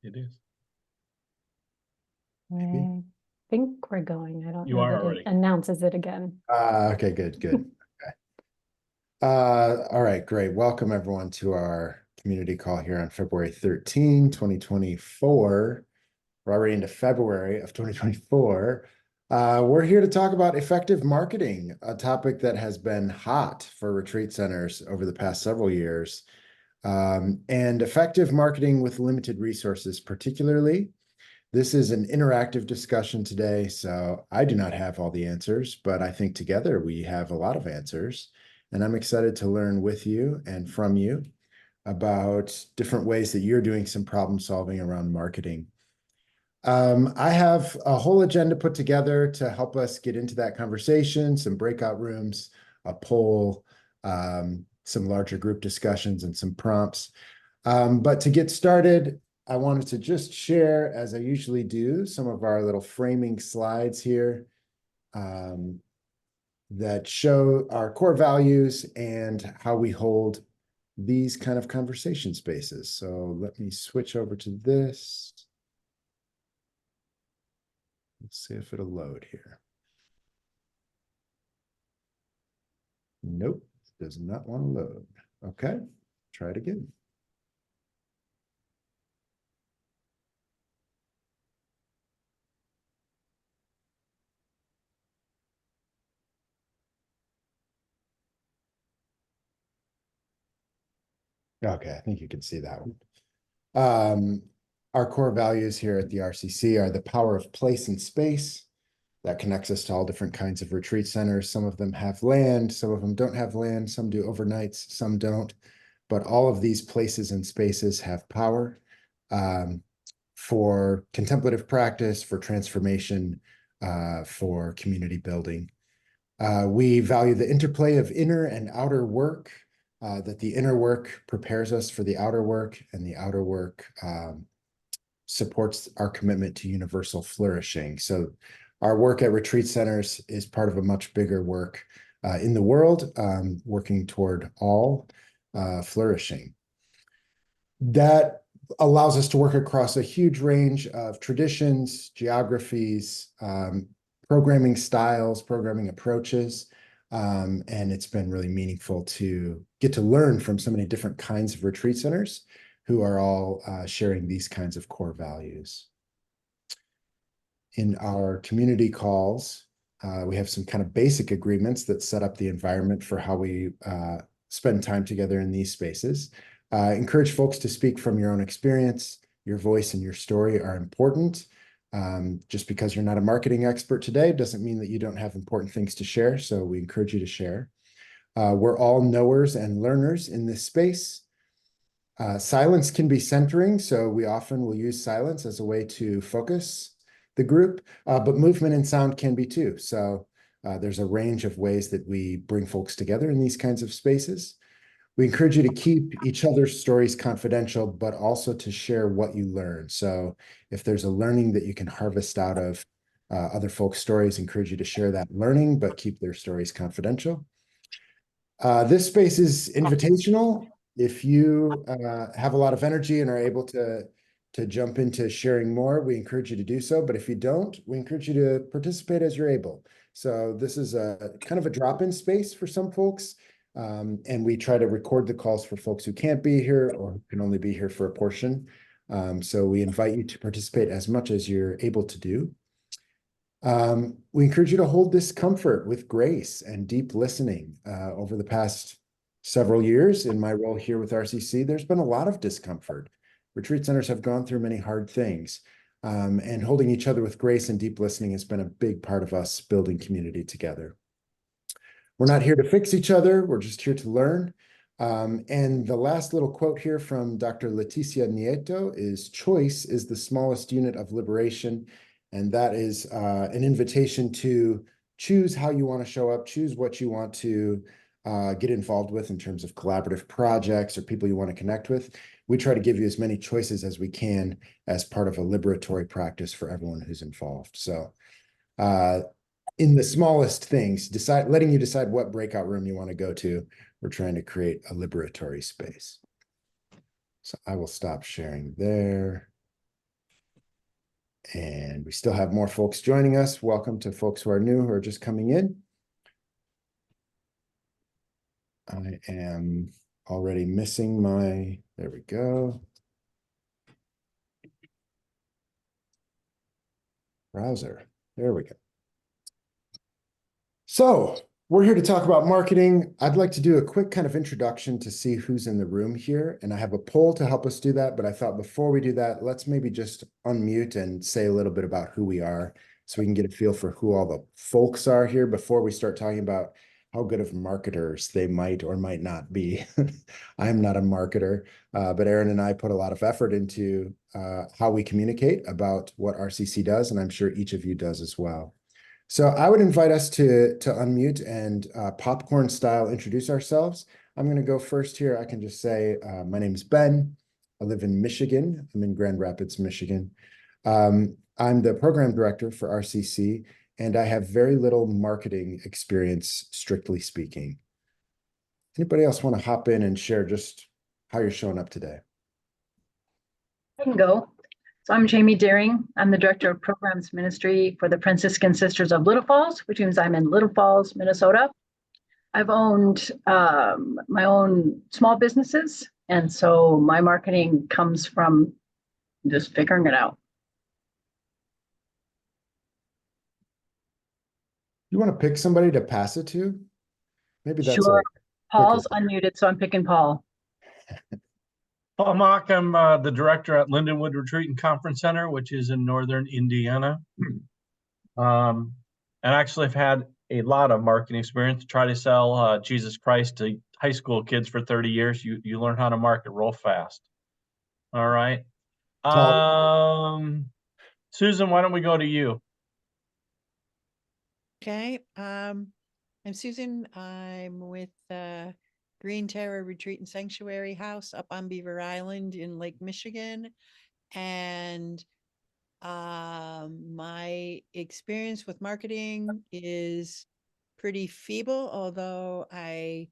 It is. I think we're going. I don't You know are that already. it announces it again. Okay, good. Okay. All right, great. Welcome everyone to our community call here on February 13, 2024. We're already into February of 2024. We're here to talk about effective marketing, a topic that has been hot for retreat centers over the past several years. And effective marketing with limited resources, particularly. This is an interactive discussion today, so I do not have all the answers, but I think together we have a lot of answers. And I'm excited to learn with you and from you about different ways that you're doing some problem solving around marketing. I have a whole agenda put together to help us get into that conversation, some breakout rooms, a poll, some larger group discussions, and some prompts. But to get started, I wanted to just share, as I usually do, some of our little framing slides here that show our core values and how we hold these kind of conversation spaces. So let me switch over to this. Let's see if it'll load here. Nope, does not want to load. Okay, try it again. Okay, I think you can see that one. Our core values here at the RCC are the power of place and space. That connects us to all different kinds of retreat centers. Some of them have land, some of them don't have land, some do overnights, some don't. But all of these places and spaces have power for contemplative practice, for transformation, for community building. We value the interplay of inner and outer work, that the inner work prepares us for the outer work, and the outer work supports our commitment to universal flourishing. So our work at retreat centers is part of a much bigger work in the world, working toward all flourishing. That allows us to work across a huge range of traditions, geographies, programming styles, programming approaches. And it's been really meaningful to get to learn from so many different kinds of retreat centers who are all sharing these kinds of core values. In our community calls, we have some kind of basic agreements that set up the environment for how we spend time together in these spaces. Encourage folks to speak from your own experience. Your voice and your story are important. Just because you're not a marketing expert today doesn't mean that you don't have important things to share, so we encourage you to share. We're all knowers and learners in this space. Silence can be centering, so we often will use silence as a way to focus the group, but movement and sound can be too. So there's a range of ways that we bring folks together in these kinds of spaces. We encourage you to keep each other's stories confidential, but also to share what you learn. So if there's a learning that you can harvest out of other folks' stories, encourage you to share that learning, but keep their stories confidential. This space is invitational. If you have a lot of energy and are able to jump into sharing more, we encourage you to do so. But if you don't, we encourage you to participate as you're able. So this is a kind of a drop-in space for some folks. And we try to record the calls for folks who can't be here or who can only be here for a portion. So we invite you to participate as much as you're able to do. We encourage you to hold this comfort with grace and deep listening. Over the past several years in my role here with RCC, there's been a lot of discomfort. Retreat centers have gone through many hard things, and holding each other with grace and deep listening has been a big part of us building community together. We're not here to fix each other. We're just here to learn. And the last little quote here from Dr. Leticia Nieto is, "Choice is the smallest unit of liberation." And that is an invitation to choose how you want to show up, choose what you want to get involved with in terms of collaborative projects or people you want to connect with. We try to give you as many choices as we can as part of a liberatory practice for everyone who's involved. So in the smallest things, letting you decide what breakout room you want to go to. We're trying to create a liberatory space. So I will stop sharing there. And we still have more folks joining us. Welcome to folks who are new, who are just coming in. I am already missing there we go. Browser, there we go. So we're here to talk about marketing. I'd like to do a quick kind of introduction to see who's in the room here. And I have a poll to help us do that. But I thought before we do that, let's maybe just unmute and say a little bit about who we are so we can get a feel for who all the folks are here before we start talking about how good of marketers they might or might not be. I'm not a marketer, but Erin and I put a lot of effort into how we communicate about what RCC does, and I'm sure each of you does as well. So I would invite us to unmute and popcorn style introduce ourselves. I'm going to go first here. I can just say, my name is Ben. I live in Michigan. I'm in Grand Rapids, Michigan. I'm the program director for RCC, and I have very little marketing experience, strictly speaking. Anybody else want to hop in and share just how you're showing up today? I can go. So I'm Jamie Deering. I'm the Director of Programs Ministry for the Franciscan Sisters of Little Falls, which means I'm in Little Falls, Minnesota. I've owned my own small businesses, and so my marketing comes from just figuring it out. You want to pick somebody to pass it to? Maybe that's Sure. Paul's quicker. unmuted, so I'm picking Paul. Paul Mock, I'm the director at Lindenwood Retreat and Conference Center, which is in northern Indiana. And actually I've had a lot of marketing experience. Try to sell Jesus Christ to high school kids for 30 years. You learn how to market real fast. All right. Susan, why don't we go to you? Okay. I'm Susan. I'm with Green Terror Retreat and Sanctuary House up on Beaver Island in Lake Michigan. And my experience with marketing is pretty feeble, although I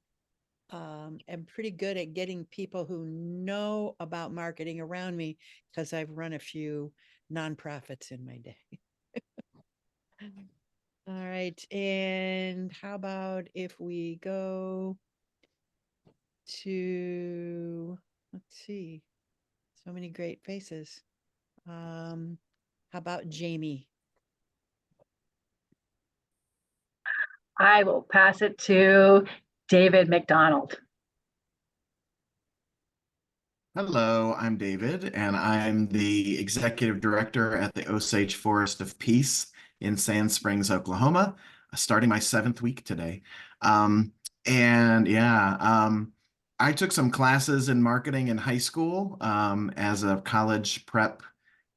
am pretty good at getting people who know about marketing around me because I've run a few nonprofits in my day. All right. And how about if we go to, let's see, so many great faces. How about Jamie? I will pass it to David McDonald. Hello, I'm David, and I'm the executive director at the Osage Forest of Peace in Sand Springs, Oklahoma, starting my 7th week today. I took some classes in marketing in high school as a college prep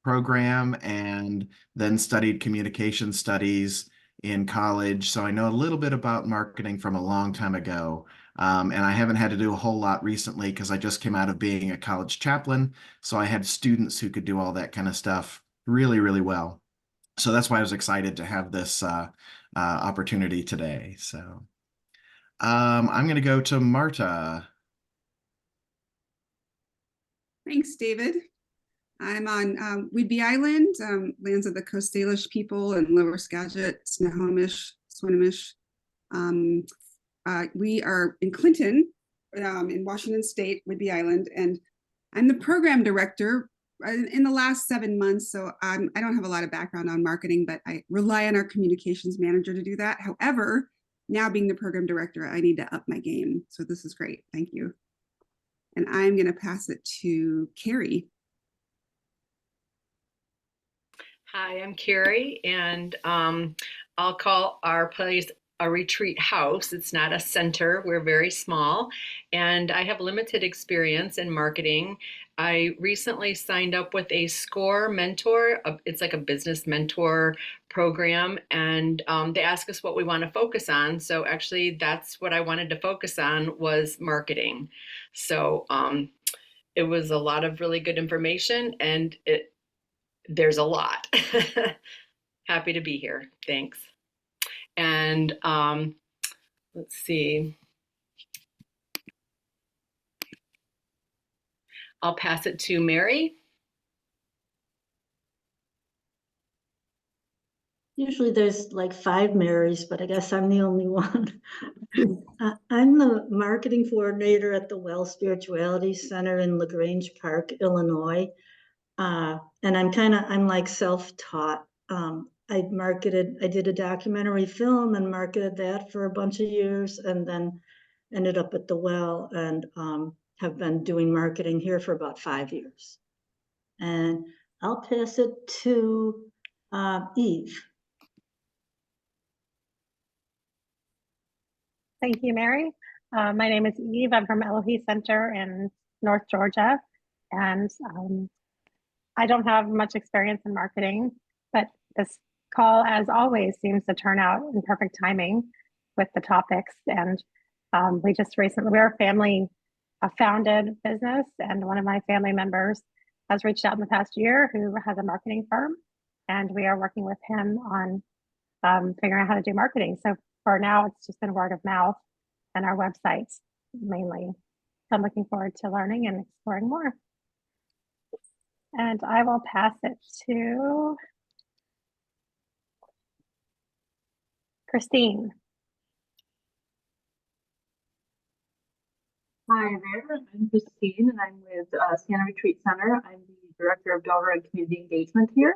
program, and then studied communication studies in college. So I know a little bit about marketing from a long time ago. And I haven't had to do a whole lot recently because I just came out of being a college chaplain. So I had students who could do all that kind of stuff really, really well. So that's why I was excited to have this opportunity today. So I'm going to go to Marta. Thanks, David. I'm on Whidbey Island, lands of the Coast Salish people and Lower Skagit, Snohomish, Swinomish. We are in Clinton, in Washington State, Whidbey Island, and I'm the program director in the last 7 months. So I don't have a lot of background on marketing, but I rely on our communications manager to do that. However, now being the program director, I need to up my game. So this is great. Thank you. And I'm going to pass it to Carrie. Hi, I'm Carrie, and I'll call our place a retreat house. It's not a center. We're very small, and I have limited experience in marketing. I recently signed up with a SCORE mentor. It's like a business mentor program, and they ask us what we want to focus on. So actually, that's what I wanted to focus on was marketing. So it was a lot of really good information, and there's a lot. Happy to be here. Thanks. And let's see. I'll pass it to Mary. Usually there's like 5 Marys, but I guess I'm the only one. I'm the marketing coordinator at the Well Spirituality Center in LaGrange Park, Illinois. And I'm like self-taught. I did a documentary film and marketed that for a bunch of years, and then ended up at the Well and have been doing marketing here for about 5 years. And I'll pass it to Eve. Thank you, Mary. My name is Eve. I'm from Elohee Center in North Georgia. And I don't have much experience in marketing, but this call, as always, seems to turn out in perfect timing with the topics. And we're a family founded business, and one of my family members has reached out in the past year who has a marketing firm, and we are working with him on figuring out how to do marketing. So for now, it's just been word of mouth and our websites mainly. So I'm looking forward to learning and exploring more. And I will pass it to Christine. Hi there, I'm Christine, and I'm with Sienna Retreat Center. I'm the Director of Donor and Community Engagement here.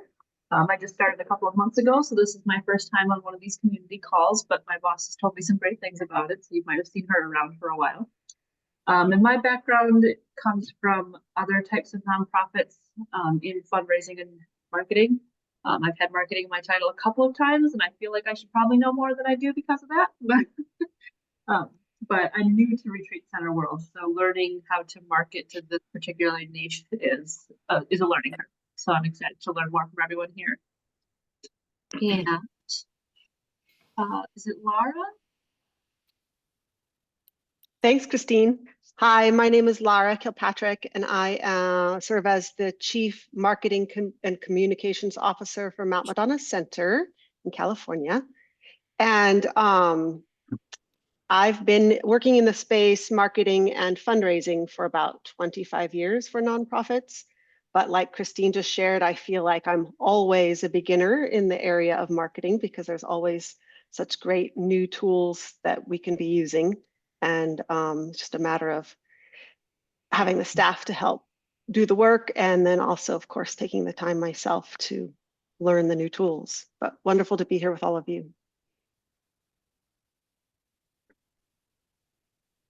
I just started a couple of months ago, so this is my first time on one of these community calls, but my boss has told me some great things about it, so you might have seen her around for a while. And my background comes from other types of nonprofits in fundraising and marketing. I've had marketing in my title a couple of times, and I feel like I should probably know more than I do because of that. But I'm new to Retreat Center world, so learning how to market to this particular niche is a learning curve. So I'm excited to learn more from everyone here. And is it Laura? Thanks, Christine. Hi, my name is Lara Kilpatrick, and I serve as the Chief Marketing and Communications Officer for Mount Madonna Center in California. And I've been working in the space, marketing and fundraising for about 25 years for nonprofits. But like Christine just shared, I feel like I'm always a beginner in the area of marketing because there's always such great new tools that we can be using. And it's just a matter of having the staff to help do the work, and then also, of course, taking the time myself to learn the new tools. But wonderful to be here with all of you.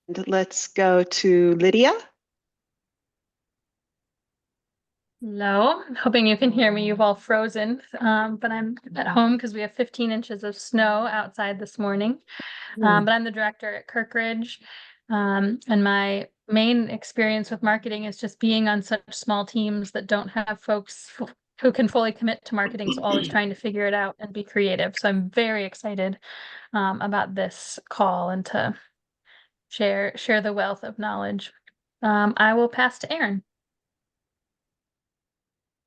And let's go to Lydia. Hello, I'm hoping you can hear me. You've all frozen, but I'm at home because we have 15 inches of snow outside this morning. But I'm the director at Kirkridge, and my main experience with marketing is just being on such small teams that don't have folks who can fully commit to marketing, so always trying to figure it out and be creative. So I'm very excited about this call and to share the wealth of knowledge. I will pass to Erin.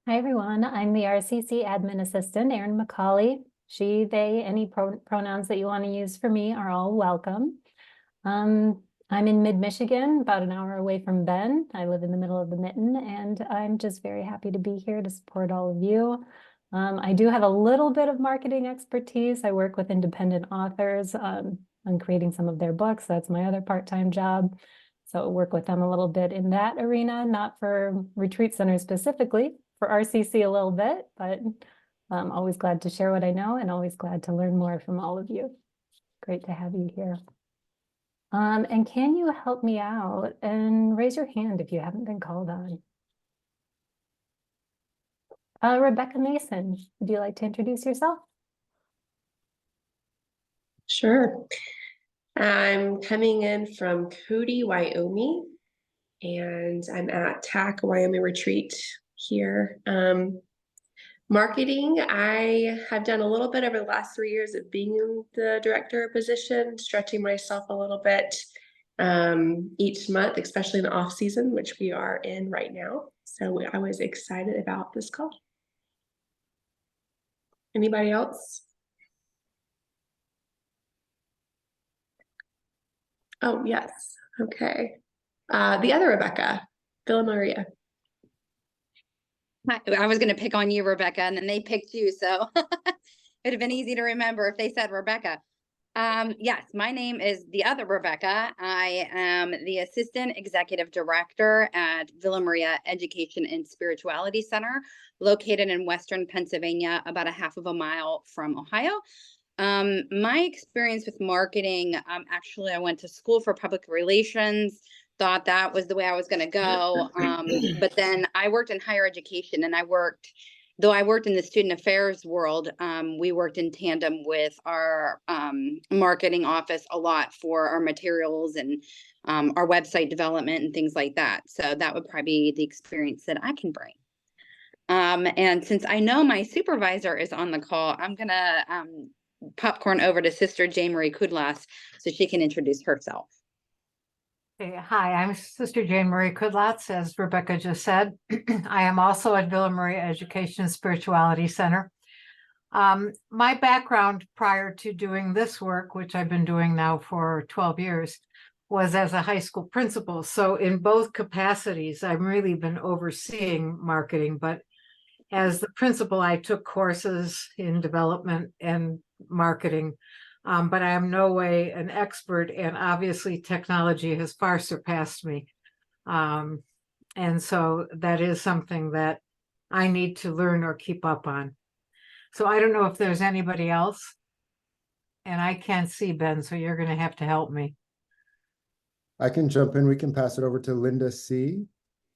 Hi, everyone. I'm the RCC admin assistant, Erin McAuley. She, they, any pronouns that you want to use for me are all welcome. I'm in mid-Michigan, about an hour away from Bend. I live in the middle of the mitten, and I'm just very happy to be here to support all of you. I do have a little bit of marketing expertise. I work with independent authors on creating some of their books. That's my other part-time job. So I work with them a little bit in that arena, not for Retreat Center specifically, for RCC a little bit, but I'm always glad to share what I know and always glad to learn more from all of you. Great to have you here. And can you help me out and raise your hand if you haven't been called on? Rebecca Mason, would you like to introduce yourself? Sure. I'm coming in from Cody, Wyoming, and I'm at TAC Wyoming Retreat here. Marketing, I have done a little bit over the last 3 years of being in the director position, stretching myself a little bit each month, especially in the off season, which we are in right now. So I was excited about this call. Anybody else? Oh, yes. Okay. The other Rebecca, Villa Maria. I was going to pick on you, Rebecca, and then they picked you. So It'd have been easy to remember if they said Rebecca. Yes, my name is the other Rebecca. I am the Assistant Executive Director at Villa Maria Education and Spirituality Center, located in Western Pennsylvania, about a half of a mile from Ohio. My experience with marketing, actually, I went to school for public relations, thought that was the way I was going to go. But then I worked in higher education, and though I worked in the student affairs world, we worked in tandem with our marketing office a lot for our materials and our website development and things like that. So that would probably be the experience that I can bring. And since I know my supervisor is on the call, I'm going to popcorn over to Sister Jane Marie Kudlas so she can introduce herself. Okay, hi, I'm Sister Jane Marie Kudlatz, as Rebecca just said. I am also at Villa Maria Education and Spirituality Center. My background prior to doing this work, which I've been doing now for 12 years, was as a high school principal. So in both capacities, I've really been overseeing marketing, but as the principal, I took courses in development and marketing. But I am no way an expert, and obviously technology has far surpassed me. And so that is something that I need to learn or keep up on. So I don't know if there's anybody else. And I can't see Ben, so you're going to have to help me. I can jump in. We can pass it over to Linda C.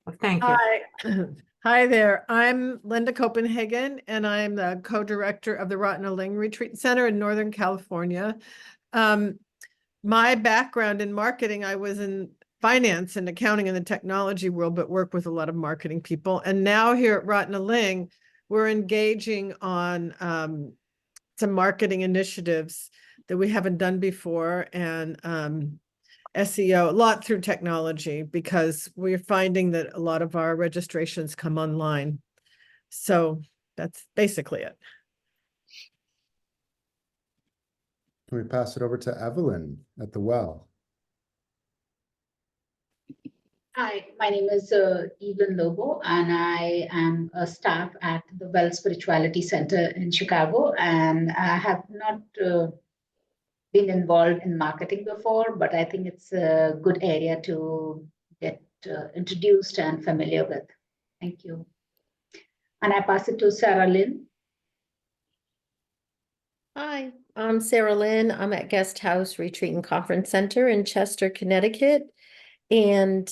Well, thank you. Hi. Hi there. I'm Linda Copenhagen, and I'm the co-director of the Rottnaling Retreat Center in Northern California. My background in marketing, I was in finance and accounting in the technology world, but work with a lot of marketing people. And now here at Rottnaling, we're engaging on some marketing initiatives that we haven't done before, and SEO, a lot through technology, because we're finding that a lot of our registrations come online. So that's basically it. Can we pass it over to Evelyn at the Well? Hi, my name is Evelyn Lobo, and I am a staff at the Well Spirituality Center in Chicago, and I have not been involved in marketing before, but I think it's a good area to get introduced and familiar with. Thank you. And I pass it to Sarah Lynn. Hi, I'm Sarah Lynn. I'm at Guest House Retreat and Conference Center in Chester, Connecticut. And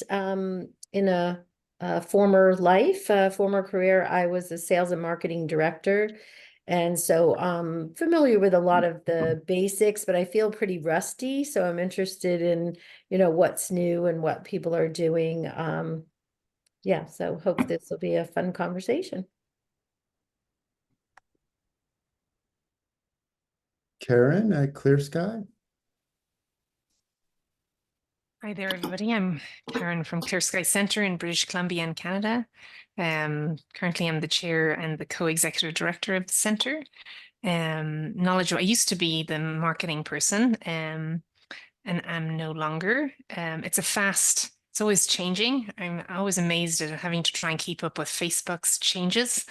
in a former life, former career, I was a sales and marketing director. And so I'm familiar with a lot of the basics, but I feel pretty rusty. So I'm interested in, what's new and what people are doing. Yeah, so hope this will be a fun conversation. Karen at Clear Sky. Hi there, everybody. I'm Karen from Clear Sky Center in British Columbia in Canada. Currently, I'm the chair and the co-executive director of the center. I used to be the marketing person, and I'm no longer. It's always changing. I'm always amazed at having to try and keep up with Facebook's changes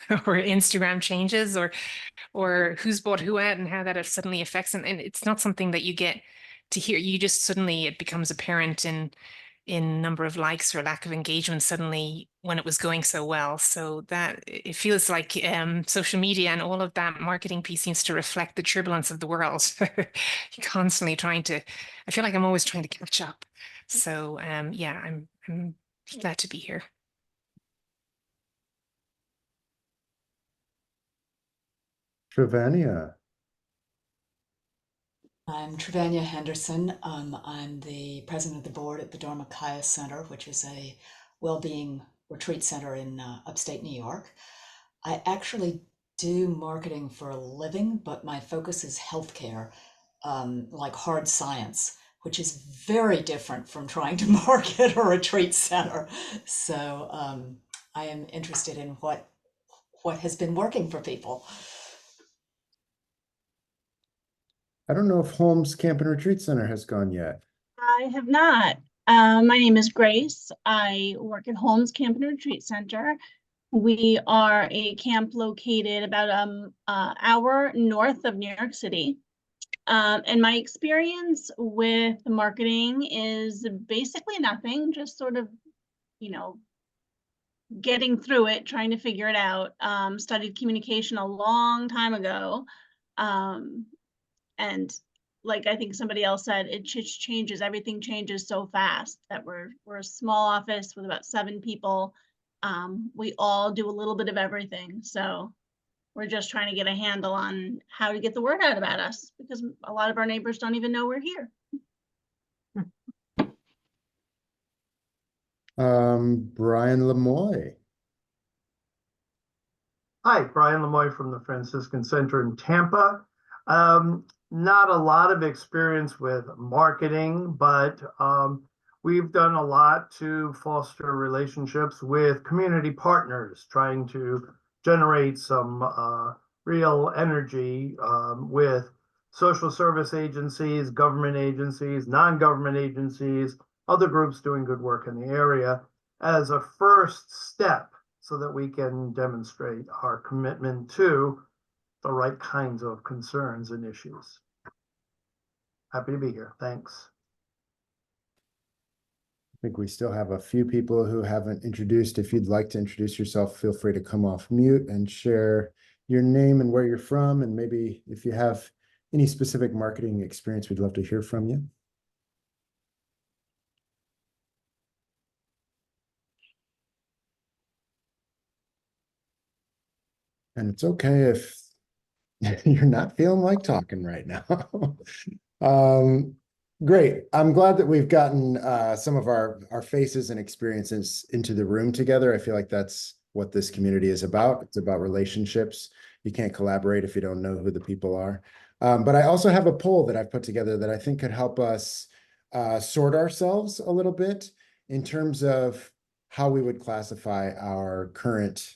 or Instagram changes or who's bought who out and how that suddenly affects. And it's not something that you get to hear. You just suddenly, it becomes apparent in number of likes or lack of engagement suddenly when it was going so well. So that it feels like social media and all of that marketing piece seems to reflect the turbulence of the world. You're constantly I feel like I'm always trying to catch up. So yeah, I'm glad to be here. Trevania. I'm Trevania Henderson. I'm the president of the board at the Dharmakaya Center, which is a well-being retreat center in upstate New York. I actually do marketing for a living, but my focus is healthcare, like hard science, which is very different from trying to market a retreat center. So I am interested in what has been working for people. I don't know if Holmes Camp and Retreat Center has gone yet. I have not. My name is Grace. I work at Holmes Camp and Retreat Center. We are a camp located about hour north of New York City. And my experience with marketing is basically nothing, just sort of, getting through it, trying to figure it out. Studied communication a long time ago. And like I think somebody else said, it just changes. Everything changes so fast that we're a small office with about 7 people. We all do a little bit of everything. So we're just trying to get a handle on how to get the word out about us, because a lot of our neighbors don't even know we're here. Brian Lemoy. Hi, Brian Lemoy from the Franciscan Center in Tampa. Not a lot of experience with marketing, but we've done a lot to foster relationships with community partners, trying to generate some real energy with social service agencies, government agencies, non-government agencies, other groups doing good work in the area as a first step so that we can demonstrate our commitment to the right kinds of concerns and issues. Happy to be here. Thanks. I think we still have a few people who haven't introduced. If you'd like to introduce yourself, feel free to come off mute and share your name and where you're from. And maybe if you have any specific marketing experience, we'd love to hear from you. And it's okay if you're not feeling like talking right now. Great. I'm glad that we've gotten some of our faces and experiences into the room together. I feel like that's what this community is about. It's about relationships. You can't collaborate if you don't know who the people are. But I also have a poll that I've put together that I think could help us sort ourselves a little bit in terms of how we would classify our current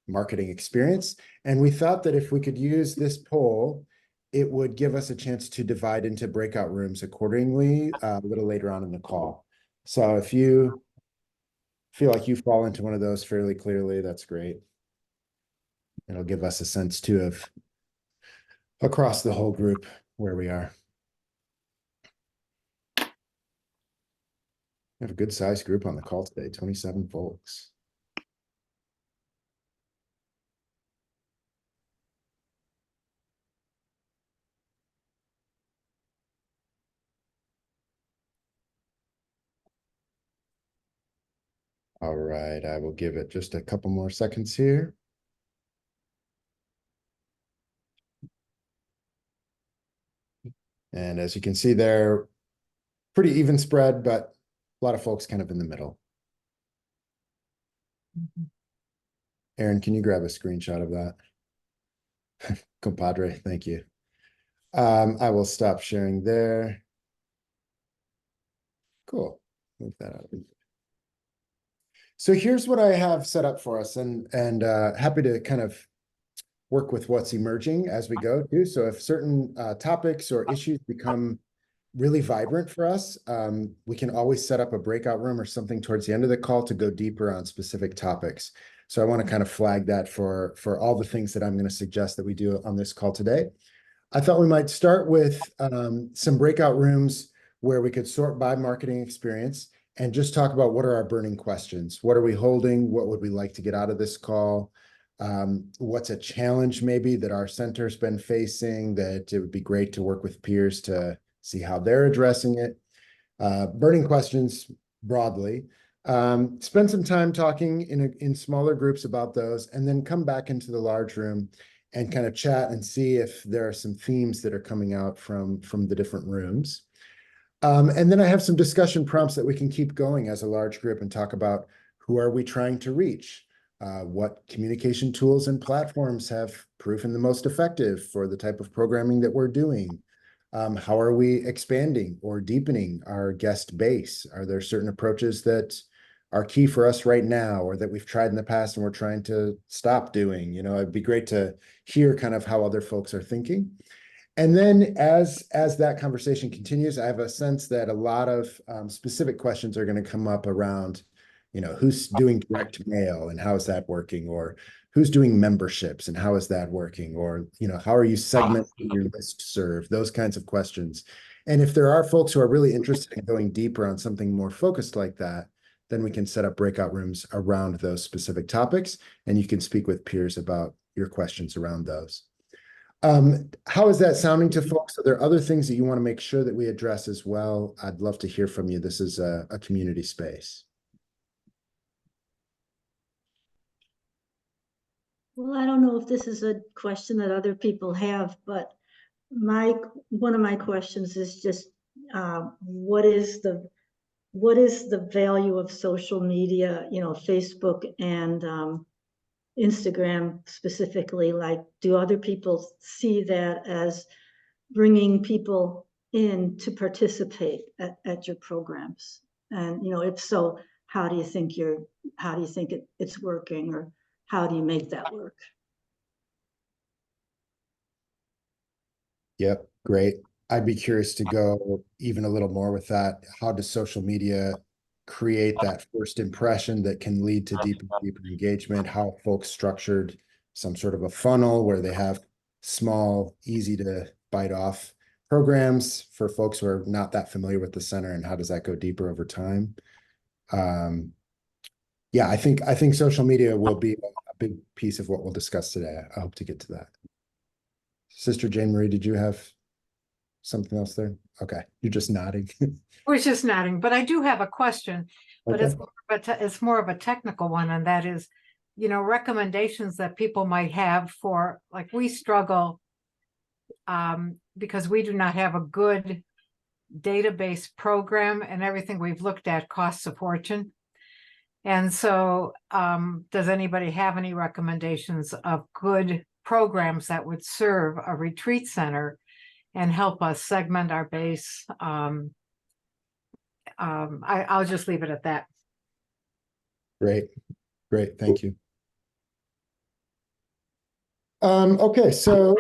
marketing experience. And we thought that if we could use this poll, it would give us a chance to divide into breakout rooms accordingly a little later on in the call. So if you feel like you fall into one of those fairly clearly, that's great. It'll give us a sense too of across the whole group where we are. We have a good sized group on the call today, 27 folks. All right, I will give it just a couple more seconds here. And as you can see there, pretty even spread, but a lot of folks kind of in the middle. Erin, can you grab a screenshot of that? Compadre, thank you. I will stop sharing there. Cool. Move that out. So here's what I have set up for us, and happy to kind of work with what's emerging as we go too. So if certain topics or issues become really vibrant for us, we can always set up a breakout room or something towards the end of the call to go deeper on specific topics. So I want to kind of flag that for all the things that I'm going to suggest that we do on this call today. I thought we might start with some breakout rooms where we could sort by marketing experience and just talk about what are our burning questions. What are we holding? What would we like to get out of this call? What's a challenge maybe that our center's been facing that it would be great to work with peers to see how they're addressing it. Burning questions broadly. Spend some time talking in smaller groups about those, and then come back into the large room and kind of chat and see if there are some themes that are coming out from the different rooms. And then I have some discussion prompts that we can keep going as a large group and talk about who are we trying to reach? What communication tools and platforms have proven the most effective for the type of programming that we're doing? How are we expanding or deepening our guest base? Are there certain approaches that are key for us right now or that we've tried in the past and we're trying to stop doing? You know, it'd be great to hear kind of how other folks are thinking. And then as that conversation continues, I have a sense that a lot of specific questions are going to come up around who's doing direct mail and how is that working? Or who's doing memberships and how is that working? Or, how are you segmenting your list serve? Those kinds of questions. And if there are folks who are really interested in going deeper on something more focused like that, then we can set up breakout rooms around those specific topics, and you can speak with peers about your questions around those. How is that sounding to folks? Are there other things that you want to make sure that we address as well? I'd love to hear from you. This is a community space. Well, I don't know if this is a question that other people have, but one of my questions is just what is the value of social media, Facebook and Instagram specifically? Like, do other people see that as bringing people in to participate at your programs? And, if so, how do you think it's working, or how do you make that work? Yep, great. I'd be curious to go even a little more with that. How does social media create that first impression that can lead to deeper engagement? How folks structured some sort of a funnel where they have small, easy to bite off programs for folks who are not that familiar with the center, and how does that go deeper over time? Yeah, I think social media will be a big piece of what we'll discuss today. I hope to get to that. Sister Jane Marie, did you have something else there? Okay, you're just nodding. I was just nodding, but I do have a question, but Okay. it's more of a technical one, and that is, recommendations that people might have for, like, we struggle because we do not have a good database program, and everything we've looked at costs a fortune. And so does anybody have any recommendations of good programs that would serve a retreat center and help us segment our base? I'll just leave it at that. Great, thank you. Okay, so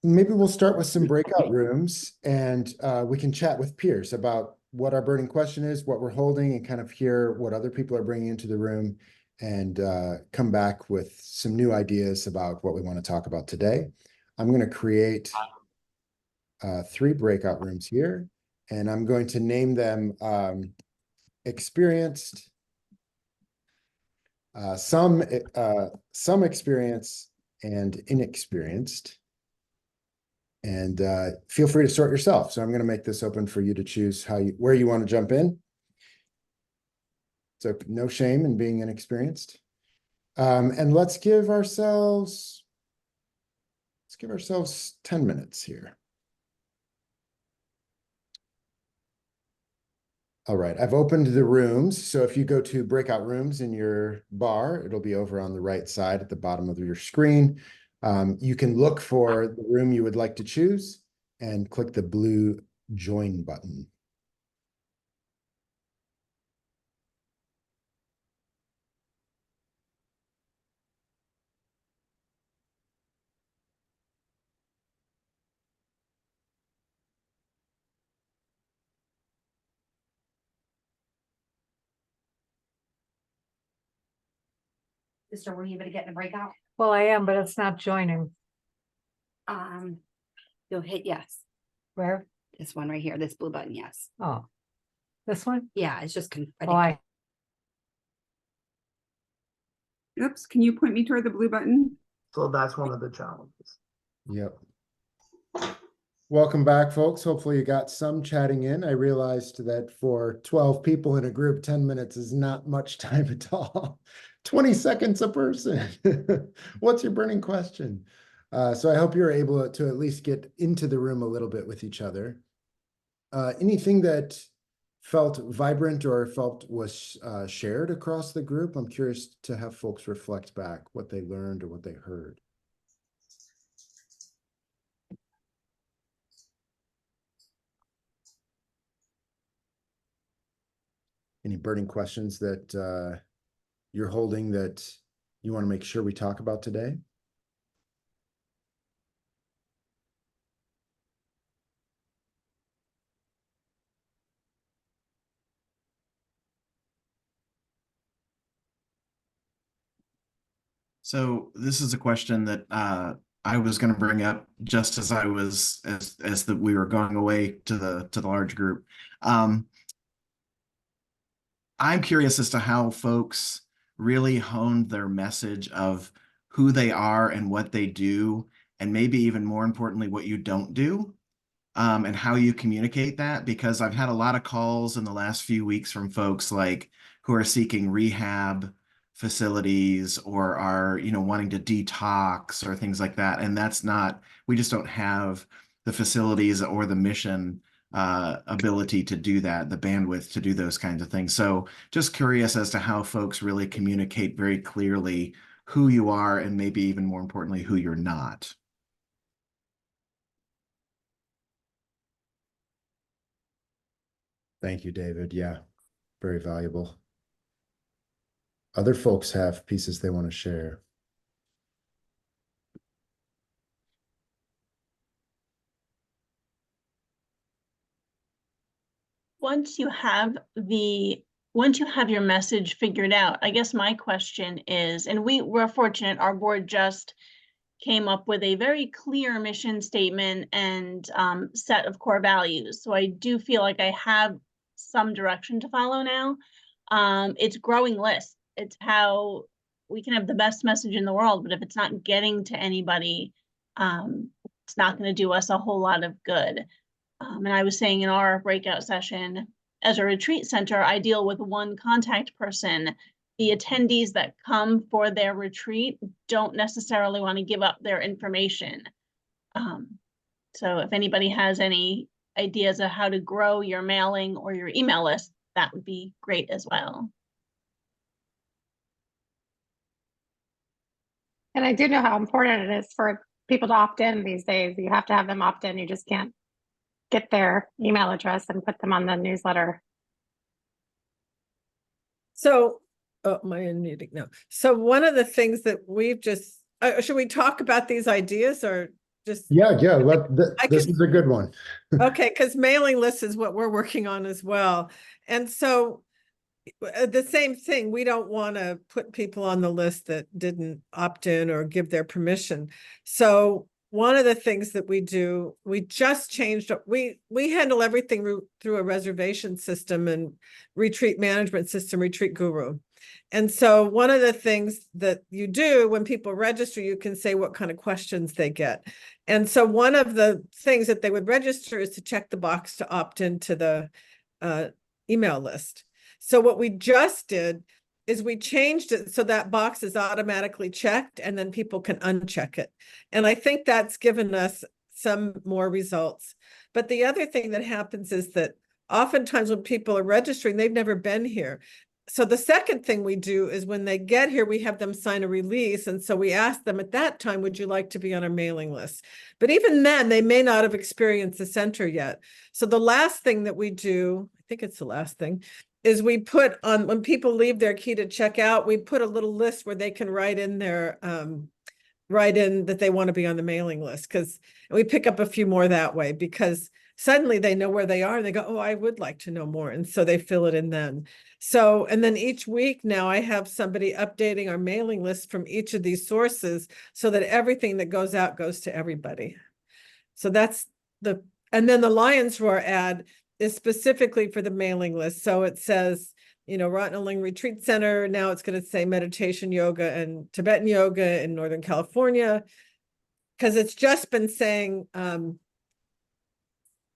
maybe we'll start with some breakout rooms, and we can chat with peers about what our burning question is, what we're holding, and kind of hear what other people are bringing into the room, and come back with some new ideas about what we want to talk about today. I'm going to create 3 breakout rooms here, and I'm going to name them experienced, some experience, and inexperienced. And feel free to sort yourself. So I'm going to make this open for you to choose where you want to jump in. So no shame in being inexperienced. And let's give ourselves 10 minutes here. All right, I've opened the rooms. So if you go to breakout rooms in your bar, it'll be over on the right side at the bottom of your screen. You can look for the room you would like to choose and click the blue join button. Sister, were you able to get in the breakout? Well, I am, but it's not joining. You'll hit yes. Where? This one right here, this blue button, yes. Oh, this one? Yeah, it's just, Oops, can you point me toward the blue button? So that's one of the challenges. Yep. Welcome back, folks. Hopefully you got some chatting in. I realized that for 12 people in a group, 10 minutes is not much time at all. 20 seconds a person. What's your burning question? So I hope you're able to at least get into the room a little bit with each other. Anything that felt vibrant or felt was shared across the group? I'm curious to have folks reflect back what they learned or what they heard. Any burning questions that you're holding that you want to make sure we talk about today? So this is a question that I was going to bring up just as we were going away to the large group. I'm curious as to how folks really honed their message of who they are and what they do, and maybe even more importantly, what you don't do, and how you communicate that. Because I've had a lot of calls in the last few weeks from folks like who are seeking rehab facilities or are, wanting to detox or things like that. And we just don't have the facilities or the mission ability to do that, the bandwidth to do those kinds of things. So just curious as to how folks really communicate very clearly who you are and maybe even more importantly, who you're not. Thank you, David. Yeah, very valuable. Other folks have pieces they want to share. Once you have your message figured out, I guess my question is, and we're fortunate, our board just came up with a very clear mission statement and set of core values. So I do feel like I have some direction to follow now. It's growing lists. It's how we can have the best message in the world, but if it's not getting to anybody, it's not going to do us a whole lot of good. And I was saying in our breakout session, as a retreat center, I deal with one contact person. The attendees that come for their retreat don't necessarily want to give up their information. So if anybody has any ideas of how to grow your mailing or your email list, that would be great as well. And I do know how important it is for people to opt in these days. You have to have them opt in. You just can't get their email address and put them on the newsletter. So, oh, am I unmuting? No. So one of the things that we've just, should we talk about these ideas or just? Yeah. This is a good one. Okay, because mailing lists is what we're working on as well. And so the same thing, we don't want to put people on the list that didn't opt in or give their permission. So one of the things that we do, we just changed, we handle everything through a reservation system and retreat management system, Retreat Guru. And so one of the things that you do when people register, you can say what kind of questions they get. And so one of the things that they would register is to check the box to opt into the email list. So what we just did is we changed it so that box is automatically checked and then people can uncheck it. And I think that's given us some more results. But the other thing that happens is that oftentimes when people are registering, they've never been here. So the second thing we do is when they get here, we have them sign a release. And so we ask them at that time, would you like to be on our mailing list? But even then, they may not have experienced the center yet. So the last thing that we do, I think it's the last thing, is we put on, when people leave their key to check out, we put a little list where they can write in their, write in that they want to be on the mailing list. Because we pick up a few more that way because suddenly they know where they are and they go, oh, I would like to know more. And so they fill it in then. So, and then each week now I have somebody updating our mailing list from each of these sources so that everything that goes out goes to everybody. So that's and then the Lion's Roar ad is specifically for the mailing list. So it says, Rottnaling Retreat Center. Now it's going to say meditation, yoga, and Tibetan yoga in Northern California. Because it's just been saying,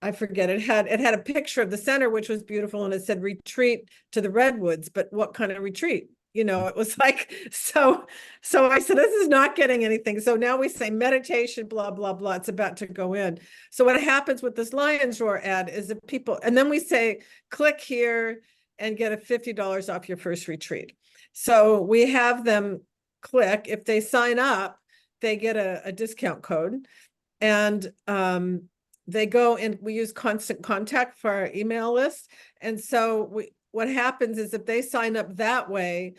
I forget, it had a picture of the center, which was beautiful, and it said retreat to the redwoods, but what kind of retreat? It was like, so I said, this is not getting anything. So now we say meditation, blah, blah, blah. It's about to go in. So what happens with this Lion's Roar ad is that people, and then we say, click here and get a $50 off your first retreat. So we have them click. If they sign up, they get a discount code. And they go and we use Constant Contact for our email list. And so what happens is if they sign up that way,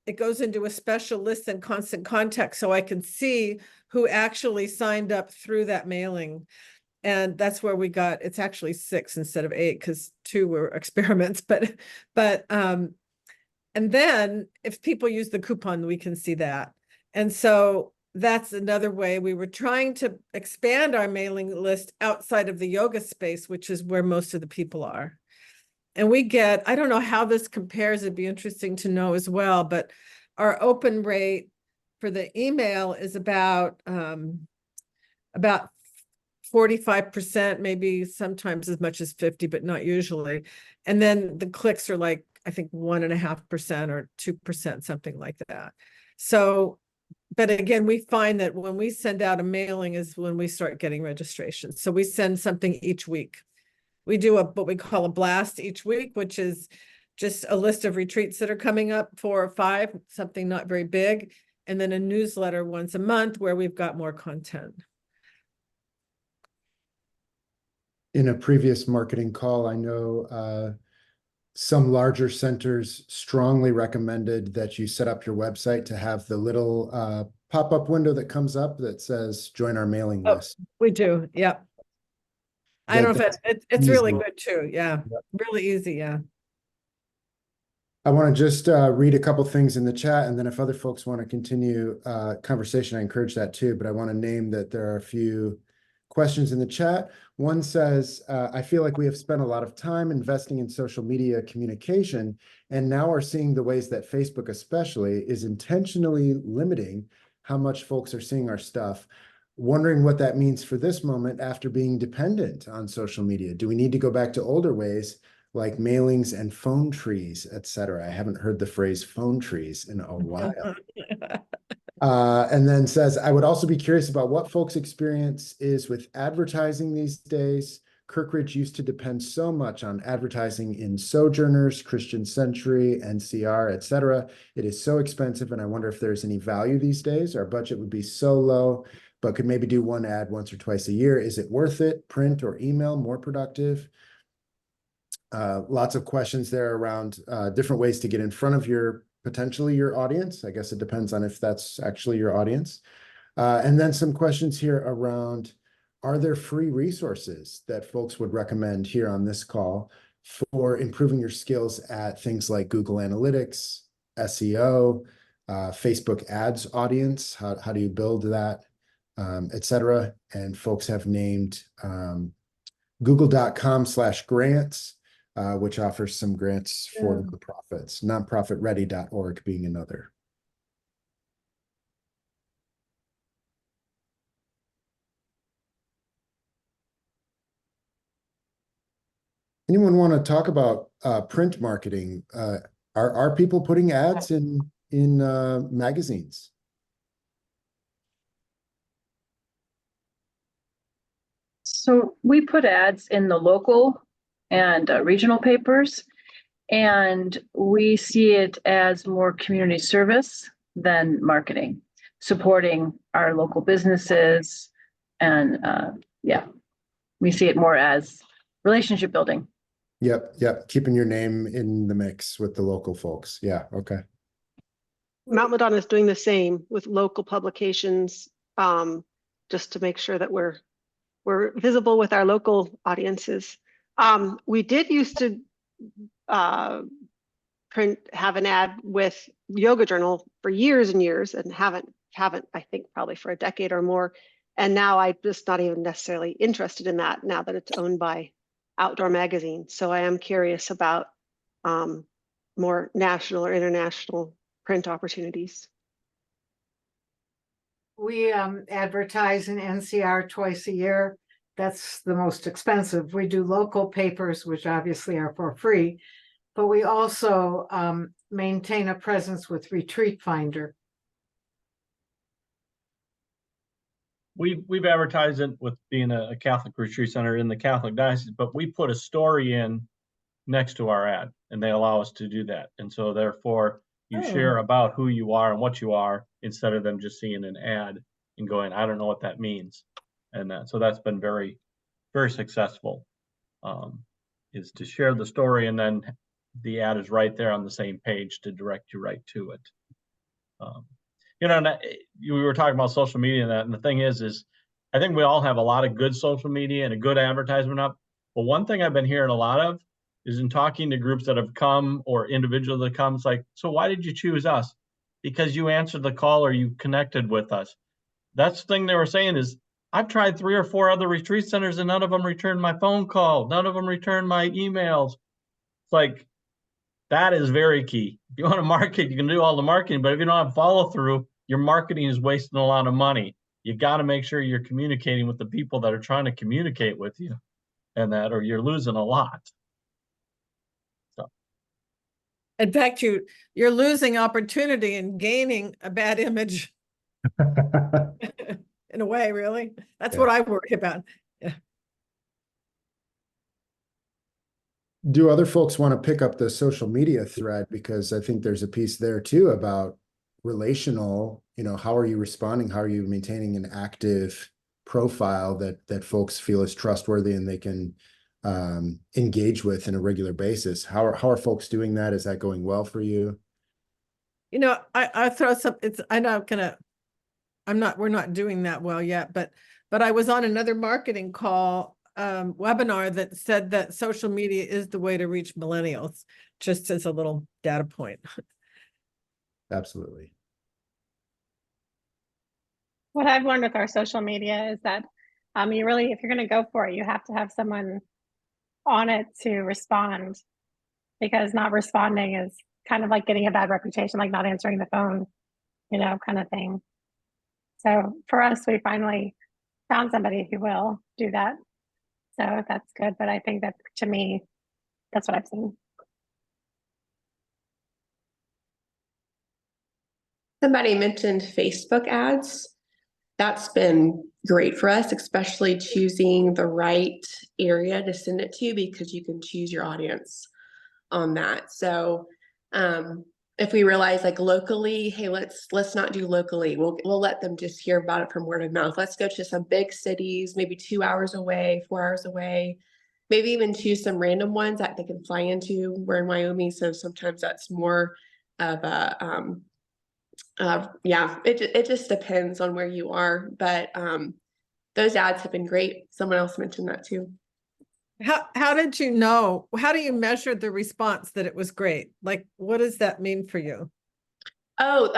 it goes into a special list in Constant Contact so I can see who actually signed up through that mailing. And that's where we got, it's actually 6 instead of 8 because 2 were experiments, but and then if people use the coupon, we can see that. And so that's another way. We were trying to expand our mailing list outside of the yoga space, which is where most of the people are. And we get, I don't know how this compares, it'd be interesting to know as well, but our open rate for the email is about 45%, maybe sometimes as much as 50, but not usually. And then the clicks are like, I think 1.5% or 2%, something like that. So, but again, we find that when we send out a mailing is when we start getting registrations. So we send something each week. We do what we call a blast each week, which is just a list of retreats that are coming up, 4 or 5, something not very big, and then a newsletter once a month where we've got more content. In a previous marketing call, I know some larger centers strongly recommended that you set up your website to have the little pop-up window that comes up that says join our mailing list. We do, yeah. I don't know if it's really good too. Yeah, really easy. Yeah. I want to just read a couple things in the chat, and then if other folks want to continue conversation, I encourage that too. But I want to name that there are a few questions in the chat. One says, I feel like we have spent a lot of time investing in social media communication, and now are seeing the ways that Facebook especially is intentionally limiting how much folks are seeing our stuff. Wondering what that means for this moment after being dependent on social media. Do we need to go back to older ways like mailings and phone trees, etc.? I haven't heard the phrase phone trees in a while. And then says, I would also be curious about what folks' experience is with advertising these days. Kirkridge used to depend so much on advertising in Sojourners, Christian Century, NCR, etc. It is so expensive, and I wonder if there's any value these days. Our budget would be so low, but could maybe do one ad once or twice a year. Is it worth it? Print or email more productive? Lots of questions there around different ways to get in front of potentially your audience. I guess it depends on if that's actually your audience. And then some questions here around, are there free resources that folks would recommend here on this call for improving your skills at things like Google Analytics, SEO, Facebook ads audience? How do you build that? Etc. And folks have named google.com/grants, which offers some grants for nonprofits, nonprofitready.org being another. Anyone want to talk about print marketing? Are people putting ads in magazines? So we put ads in the local and regional papers, and we see it as more community service than marketing, supporting our local businesses. And yeah, we see it more as relationship building. Yep. Keeping your name in the mix with the local folks. Yeah, okay. Mount Madonna is doing the same with local publications, just to make sure that we're visible with our local audiences. We did used to have an ad with Yoga Journal for years and years, and haven't I think probably for a decade or more. And now I'm just not even necessarily interested in that now that it's owned by Outdoor Magazine. So I am curious about more national or international print opportunities. We advertise in NCR twice a year. That's the most expensive. We do local papers, which obviously are for free, but we also maintain a presence with Retreat Finder. We've advertised it with being a Catholic retreat center in the Catholic diocese, but we put a story in next to our ad, and they allow us to do that. And so therefore you share about who you are and what you are, instead of them just seeing an ad and going, I don't know what that means. And so that's been very, very successful, is to share the story, and then the ad is right there on the same page to direct you right to it. You know, we were talking about social media and the thing is I think we all have a lot of good social media and a good advertisement up. But one thing I've been hearing a lot of is in talking to groups that have come or individuals that come, it's like, so why did you choose us? because you answered the call or you connected with us. That's the thing they were saying is, I've tried 3 or 4 other retreat centers and none of them returned my phone call. None of them returned my emails. It's like, that is very key. If you want to market, you can do all the marketing, but if you don't have follow through, your marketing is wasting a lot of money. You got to make sure you're communicating with the people that are trying to communicate with you, and that, or you're losing a lot. So, In fact, you're losing opportunity and gaining a bad image. In a way, really. That's what I worry about. Yeah. Do other folks want to pick up the social media thread? Because I think there's a piece there too about relational, how are you responding? How are you maintaining an active profile that folks feel is trustworthy and they can engage with in a regular basis? How are folks doing that? Is that going well for you? I throw some, we're not doing that well yet, but I was on another marketing call webinar that said that social media is the way to reach millennials, just as a little data point. Absolutely. What I've learned with our social media is that you really, if you're going to go for it, you have to have someone on it to respond, because not responding is kind of like getting a bad reputation, like not answering the phone, kind of thing. So for us, we finally found somebody who will do that. So that's good. But I think that, to me, that's what I've seen. Somebody mentioned Facebook ads. That's been great for us, especially choosing the right area to send it to, because you can choose your audience on that. So if we realize, like, locally, hey, let's not do locally, we'll let them just hear about it from word of mouth. Let's go to some big cities, maybe 2 hours away, 4 hours away, maybe even choose some random ones that they can fly into. We're in Wyoming, so sometimes that's more of a yeah, it just depends on where you are, but those ads have been great. Someone else mentioned that too. How did you know? How do you measure the response that it was great? Like, what does that mean for you? Oh,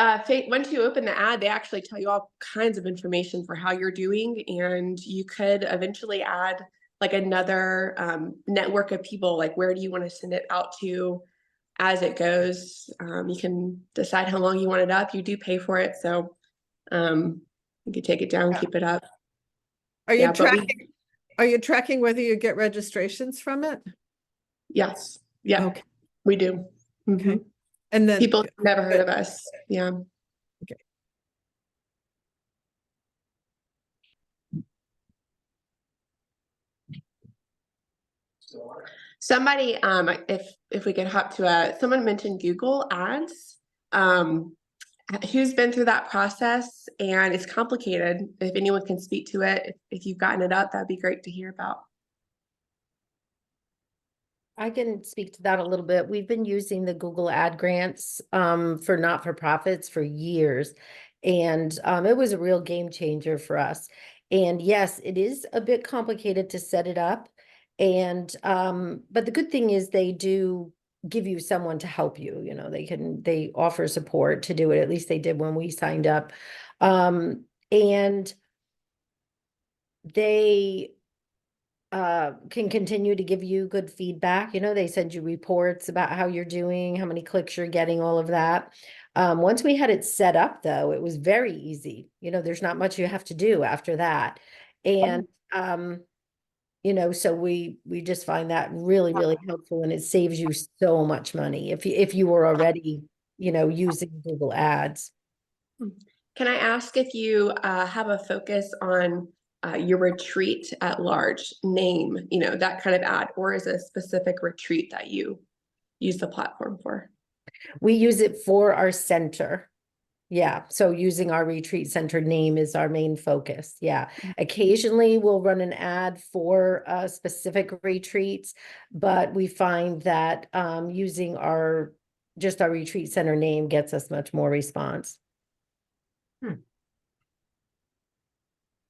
once you open the ad, they actually tell you all kinds of information for how you're doing, and you could eventually add like another network of people. Like, where do you want to send it out to as it goes? You can decide how long you want it up. You do pay for it, so you can take it down, keep it up. Are you tracking? Are you tracking whether you get registrations from it? Yes. Yeah. Okay. We do. Mm-hmm. Okay. And then people have never heard of us. Yeah. Okay. Somebody, if we could hop to someone mentioned Google Ads. Who's been through that process, and it's complicated. If anyone can speak to it, if you've gotten it up, that'd be great to hear about. I can speak to that a little bit. We've been using the Google Ad Grants for not-for-profits for years, and it was a real game changer for us. And yes, it is a bit complicated to set it up, and but the good thing is they do give you someone to help you. They offer support to do it. At least they did when we signed up, and they can continue to give you good feedback. They send you reports about how you're doing, how many clicks you're getting, all of that. Once we had it set up, though, it was very easy. There's not much you have to do after that. And, so we just find that really, really helpful, and it saves you so much money if you were already, using Google Ads. Can I ask if you have a focus on your retreat at large name, that kind of ad, or is it a specific retreat that you use the platform for? We use it for our center. Yeah. So using our retreat center name is our main focus. Yeah. Occasionally we'll run an ad for specific retreats, but we find that using our retreat center name gets us much more response.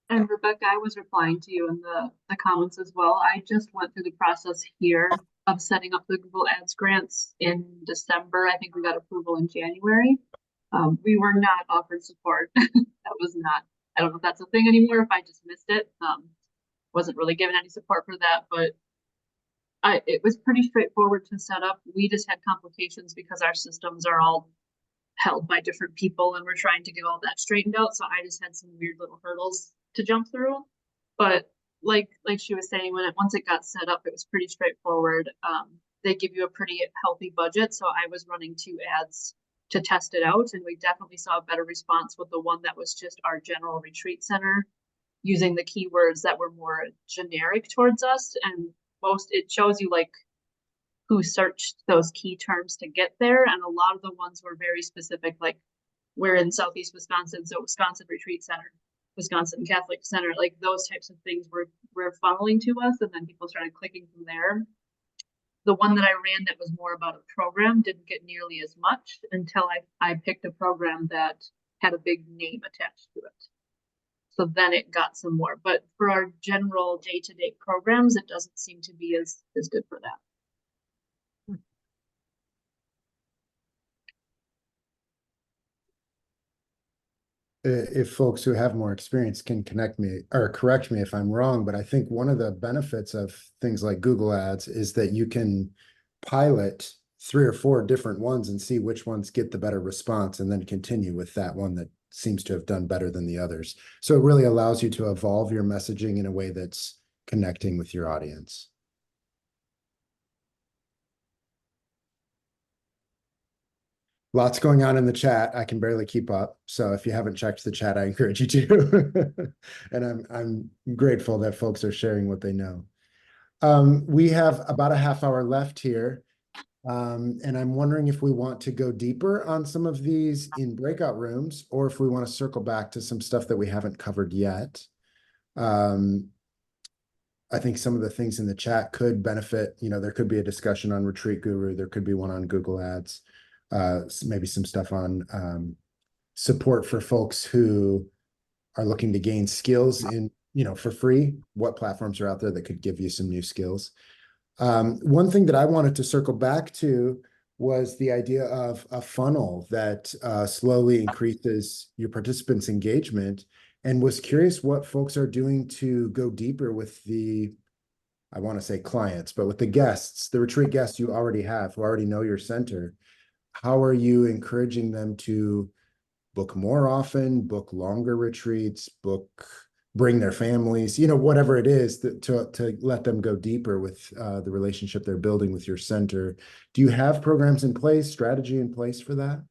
And Rebecca, I was replying to you in the comments as well. I just went through the process here of setting up the Google Ads grants in December. I think we got approval in January. We were not offered support. That was not, I don't know if that's a thing anymore, if I just missed it. Wasn't really given any support for that, but it was pretty straightforward to set up. We just had complications because our systems are all held by different people and we're trying to get all that straightened out. So I just had some weird little hurdles to jump through. But like she was saying, once it got set up, it was pretty straightforward. They give you a pretty healthy budget. So I was running 2 ads to test it out, and we definitely saw a better response with the one that was just our general retreat center, using the keywords that were more generic towards us. And it shows you like who searched those key terms to get there. And a lot of the ones were very specific, like we're in Southeast Wisconsin, so Wisconsin Retreat Center, Wisconsin Catholic Center, like those types of things were funneling to us, and then people started clicking from there. The one that I ran that was more about a program didn't get nearly as much until I picked a program that had a big name attached to it. So then it got some more. But for our general day-to-day programs, it doesn't seem to be as good for that. If folks who have more experience can connect me or correct me if I'm wrong, but I think one of the benefits of things like Google Ads is that you can pilot 3 or 4 different ones and see which ones get the better response and then continue with that one that seems to have done better than the others. So it really allows you to evolve your messaging in a way that's connecting with your audience. Lots going on in the chat. I can barely keep up. So if you haven't checked the chat, I encourage you to. And I'm grateful that folks are sharing what they know. We have about a half hour left here. And I'm wondering if we want to go deeper on some of these in breakout rooms, or if we want to circle back to some stuff that we haven't covered yet. I think some of the things in the chat could benefit, there could be a discussion on Retreat Guru. There could be one on Google Ads. Maybe some stuff on support for folks who are looking to gain skills in, for free. What platforms are out there that could give you some new skills? One thing that I wanted to circle back to was the idea of a funnel that slowly increases your participants' engagement, and was curious what folks are doing to go deeper with I want to say clients, but with the guests, the retreat guests you already have, who already know your center. How are you encouraging them to book more often, book longer retreats, bring their families, whatever it is to let them go deeper with the relationship they're building with your center? Do you have programs in place, strategy in place for that?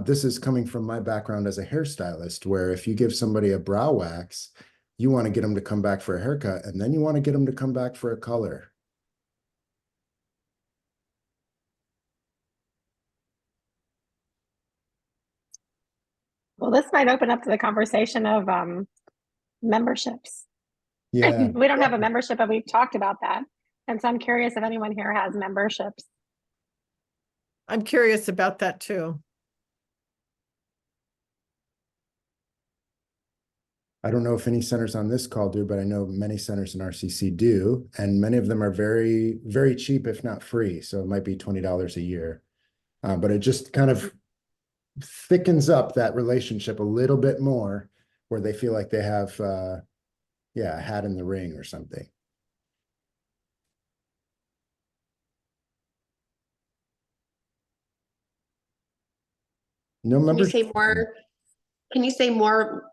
This is coming from my background as a hairstylist, where if you give somebody a brow wax, you want to get them to come back for a haircut, and then you want to get them to come back for a color. Well, this might open up to the conversation of memberships. Yeah. We don't have a membership, but we've talked about that. And so I'm curious if anyone here has memberships. I'm curious about that too. I don't know if any centers on this call do, but I know many centers in RCC do, and many of them are very, very cheap, if not free. So it might be $20 a year, but it just kind of thickens up that relationship a little bit more, where they feel like they have, a hat in the ring or something. No membership. Can you say more,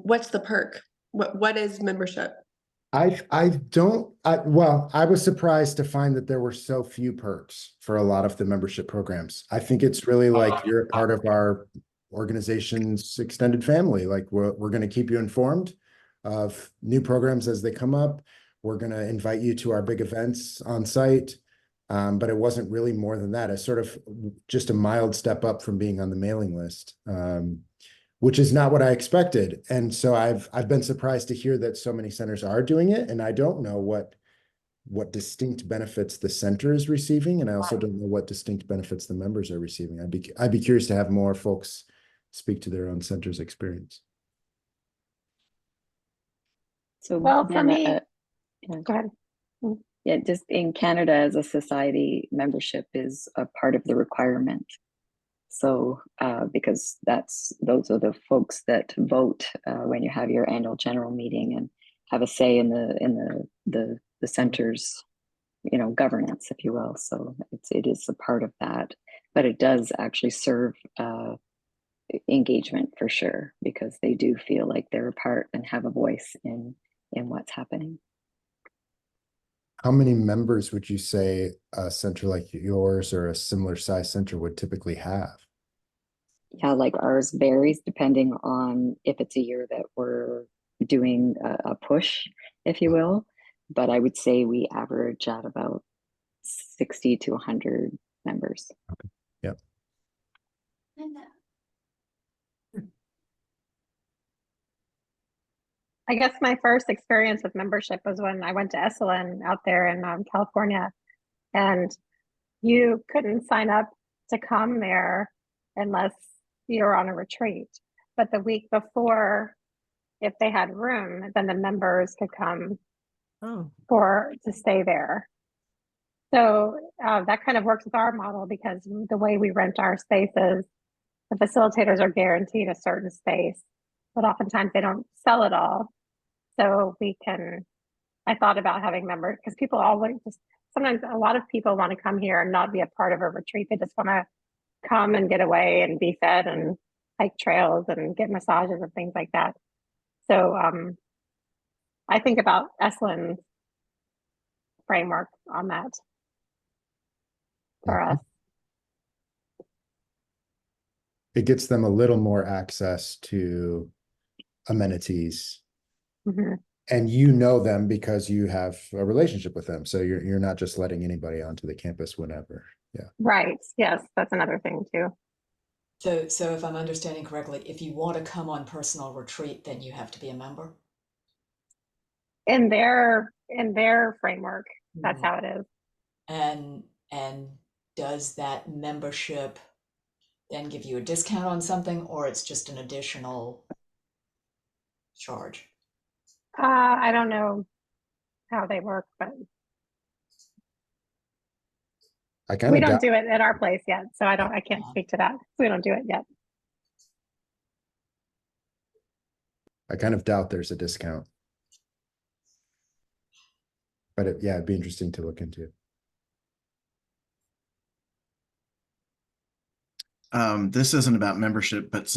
what's the perk? What is membership? I was surprised to find that there were so few perks for a lot of the membership programs. I think it's really like you're a part of our organization's extended family. Like we're going to keep you informed of new programs as they come up. We're going to invite you to our big events on site. But it wasn't really more than that. It's sort of just a mild step up from being on the mailing list, which is not what I expected. And so I've been surprised to hear that so many centers are doing it. And I don't know what distinct benefits the center is receiving. And I also don't know what distinct benefits the members are receiving. I'd be curious to have more folks speak to their own center's experience. So well, for me, go ahead. Yeah, just in Canada as a society, membership is a part of the requirement. So, because those are the folks that vote when you have your annual general meeting and have a say in the center's, governance, if you will. So it is a part of that, but it does actually serve engagement for sure, because they do feel like they're a part and have a voice in what's happening. How many members would you say a center like yours or a similar size center would typically have? Yeah, like ours varies depending on if it's a year that we're doing a push, if you will. But I would say we average at about 60 to 100 members. Okay. Yep. I guess my first experience with membership was when I went to Esalen out there in California, and you couldn't sign up to come there unless you were on a retreat. But the week before, if they had room, then the members could come to stay there. So that kind of works with our model, because the way we rent our spaces, the facilitators are guaranteed a certain space, but oftentimes they don't sell it all. So I thought about having members, because people always sometimes a lot of people want to come here and not be a part of a retreat. They just want to come and get away and be fed and hike trails and get massages and things like that. So I think about Eslen's framework on that for us. It gets them a little more access to amenities. Mm-hmm. And you know them because you have a relationship with them. So you're not just letting anybody onto the campus whenever. Yeah. Right. Yes, that's another thing too. So if I'm understanding correctly, if you want to come on personal retreat, then you have to be a member? In their framework, that's how it is. And does that membership then give you a discount on something, or it's just an additional charge? I don't know how they work, but we don't do it at our place yet. So I can't speak to that. We don't do it yet. I kind of doubt there's a discount. But it'd be interesting to look into. This isn't about membership, but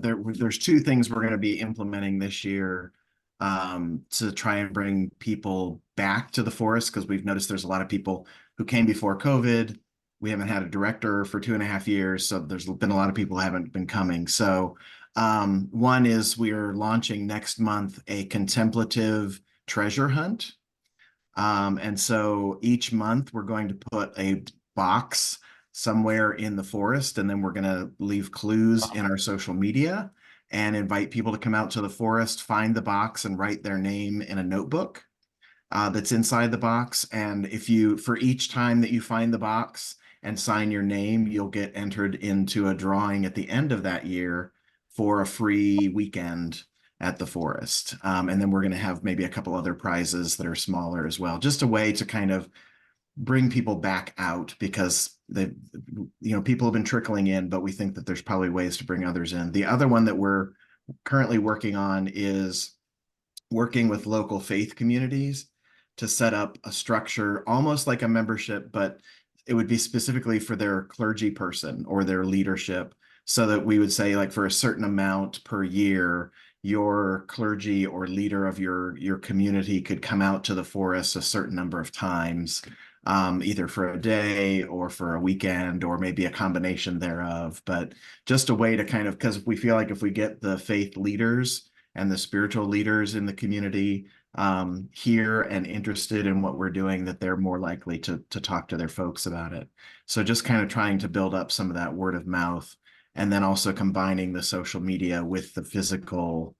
there's two things we're going to be implementing this year to try and bring people back to the forest, because we've noticed there's a lot of people who came before COVID. We haven't had a director for 2.5 years, so there's been a lot of people who haven't been coming. So one is we're launching next month a contemplative treasure hunt. And so each month we're going to put a box somewhere in the forest, and then we're going to leave clues in our social media and invite people to come out to the forest, find the box, and write their name in a notebook that's inside the box. And for each time that you find the box and sign your name, you'll get entered into a drawing at the end of that year for a free weekend at the forest. And then we're going to have maybe a couple other prizes that are smaller as well, just a way to kind of bring people back out, because people have been trickling in, but we think that there's probably ways to bring others in. The other one that we're currently working on is working with local faith communities to set up a structure almost like a membership, but it would be specifically for their clergy person or their leadership, so that we would say, like, for a certain amount per year, your clergy or leader of your community could come out to the forest a certain number of times, either for a day or for a weekend, or maybe a combination thereof. But just a way to kind of, because we feel like if we get the faith leaders and the spiritual leaders in the community here and interested in what we're doing, that they're more likely to talk to their folks about it. So just kind of trying to build up some of that word of mouth, and then also combining the social media with the physical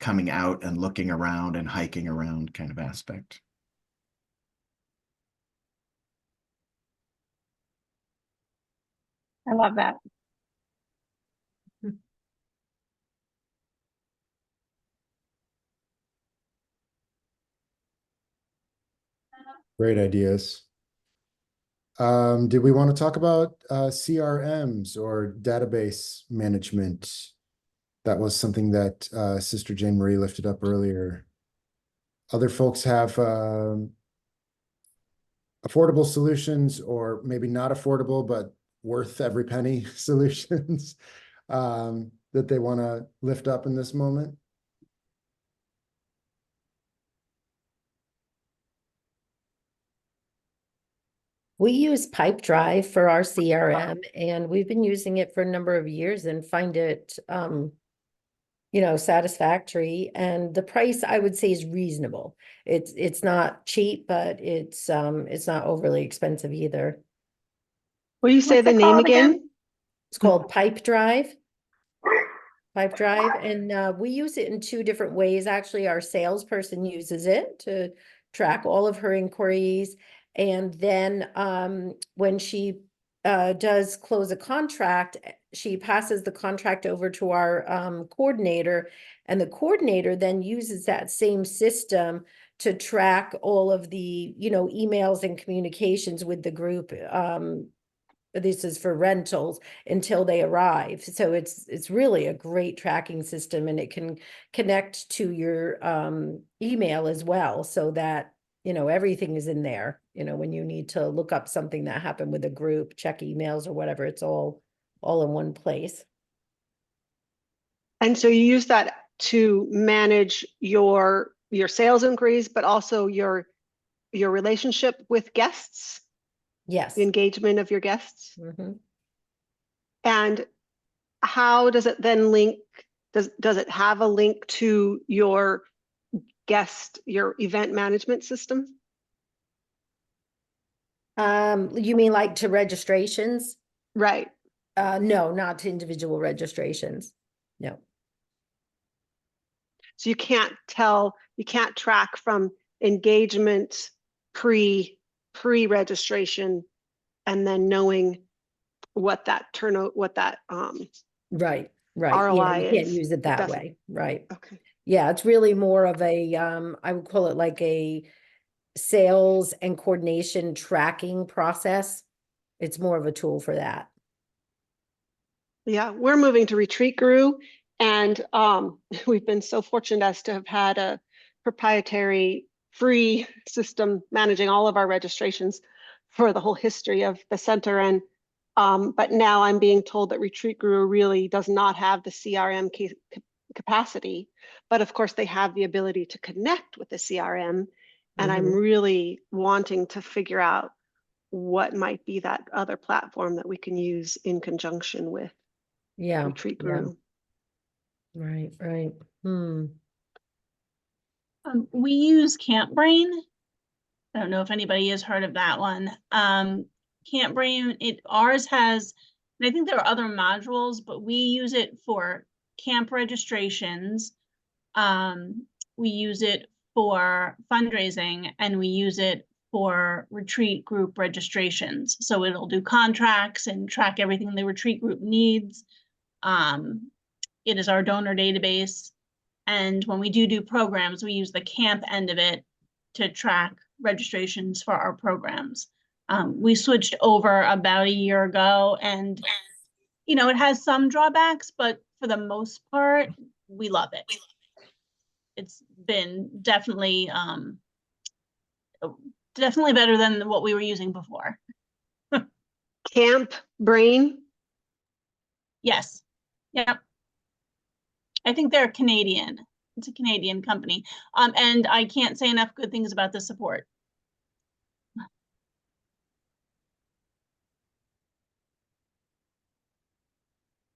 coming out and looking around and hiking around kind of aspect. I love that. Great ideas. Did we want to talk about CRMs or database management? That was something that Sister Jane Marie lifted up earlier. Other folks have affordable solutions, or maybe not affordable, but worth every penny solutions that they want to lift up in this moment. We use Pipedrive for our CRM, and we've been using it for a number of years and find it, satisfactory. And the price, I would say, is reasonable. It's not cheap, but it's not overly expensive either. Will you say the name again? It's called Pipedrive. And we use it in two different ways. Actually, our salesperson uses it to track all of her inquiries. And then when she does close a contract, she passes the contract over to our coordinator, and the coordinator then uses that same system to track all of the, emails and communications with the group. This is for rentals until they arrive. So it's really a great tracking system, and it can connect to your email as well, so that everything is in there. When you need to look up something that happened with a group, check emails or whatever, it's all in one place. And so you use that to manage your sales inquiries, but also your relationship with guests. Yes. The engagement of your guests. Mm-hmm. And how does it then link? Does it have a link to your event management system? You mean like to registrations? Right. No, not to individual registrations. No. So you can't track from engagement pre-registration and then knowing what that right. ROI You can't use it that way. Right. Okay. Yeah, it's really more of a I would call it like a sales and coordination tracking process. It's more of a tool for that. Yeah, we're moving to Retreat Guru, and we've been so fortunate as to have had a proprietary free system managing all of our registrations for the whole history of the center. And but now I'm being told that Retreat Guru really does not have the CRM capacity, but of course they have the ability to connect with the CRM. And I'm really wanting to figure out what might be that other platform that we can use in conjunction with Retreat Guru. Right. We use CampBrain. I don't know if anybody has heard of that one. CampBrain, ours has, and I think there are other modules, but we use it for camp registrations. We use it for fundraising, and we use it for retreat group registrations. So it'll do contracts and track everything the retreat group needs. It is our donor database. And when we do programs, we use the camp end of it to track registrations for our programs. We switched over about a year ago, and it has some drawbacks, but for the most part, we love it. It's been definitely better than what we were using before. CampBrain? Yes. Yep. I think they're Canadian. It's a Canadian company. And I can't say enough good things about the support.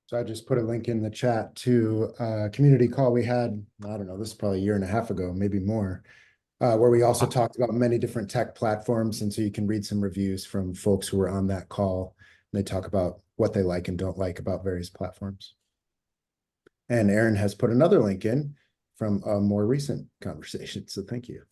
So I just put a link in the chat to a community call we had, I don't know, this is probably a year and a half ago, maybe more, where we also talked about many different tech platforms. And so you can read some reviews from folks who were on that call. And they talk about what they like and don't like about various platforms. And Erin has put another link in from a more recent conversation. So thank you.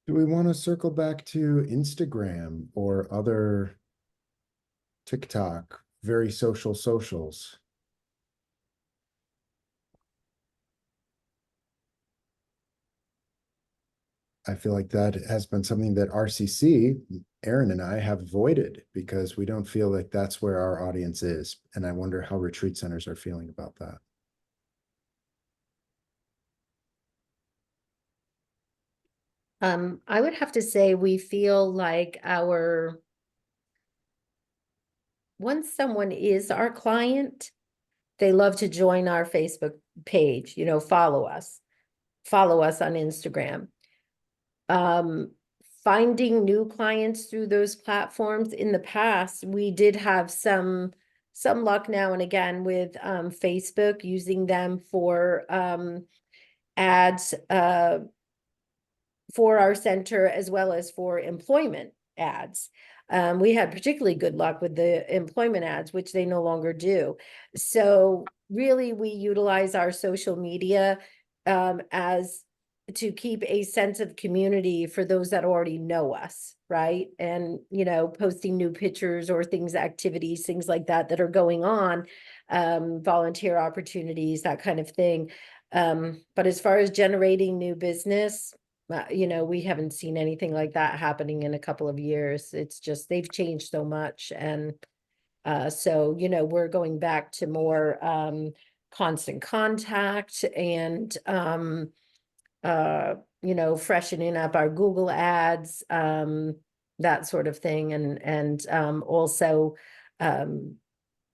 Do we want to circle back to Instagram or other TikTok, very social socials? I feel like that has been something that RCC, Erin and I have avoided because we don't feel like that's where our audience is. And I wonder how retreat centers are feeling about that. I would have to say we feel like once someone is our client, they love to join our Facebook page, follow us on Instagram. Finding new clients through those platforms in the past, we did have some luck now and again with Facebook, using them for ads for our center as well as for employment ads. We had particularly good luck with the employment ads, which they no longer do. So really, we utilize our social media as to keep a sense of community for those that already know us, right? And, posting new pictures or activities, things like that are going on, volunteer opportunities, that kind of thing. But as far as generating new business, we haven't seen anything like that happening in a couple of years. It's just, they've changed so much. And so, we're going back to more constant contact and, freshening up our Google ads, that sort of thing. And also,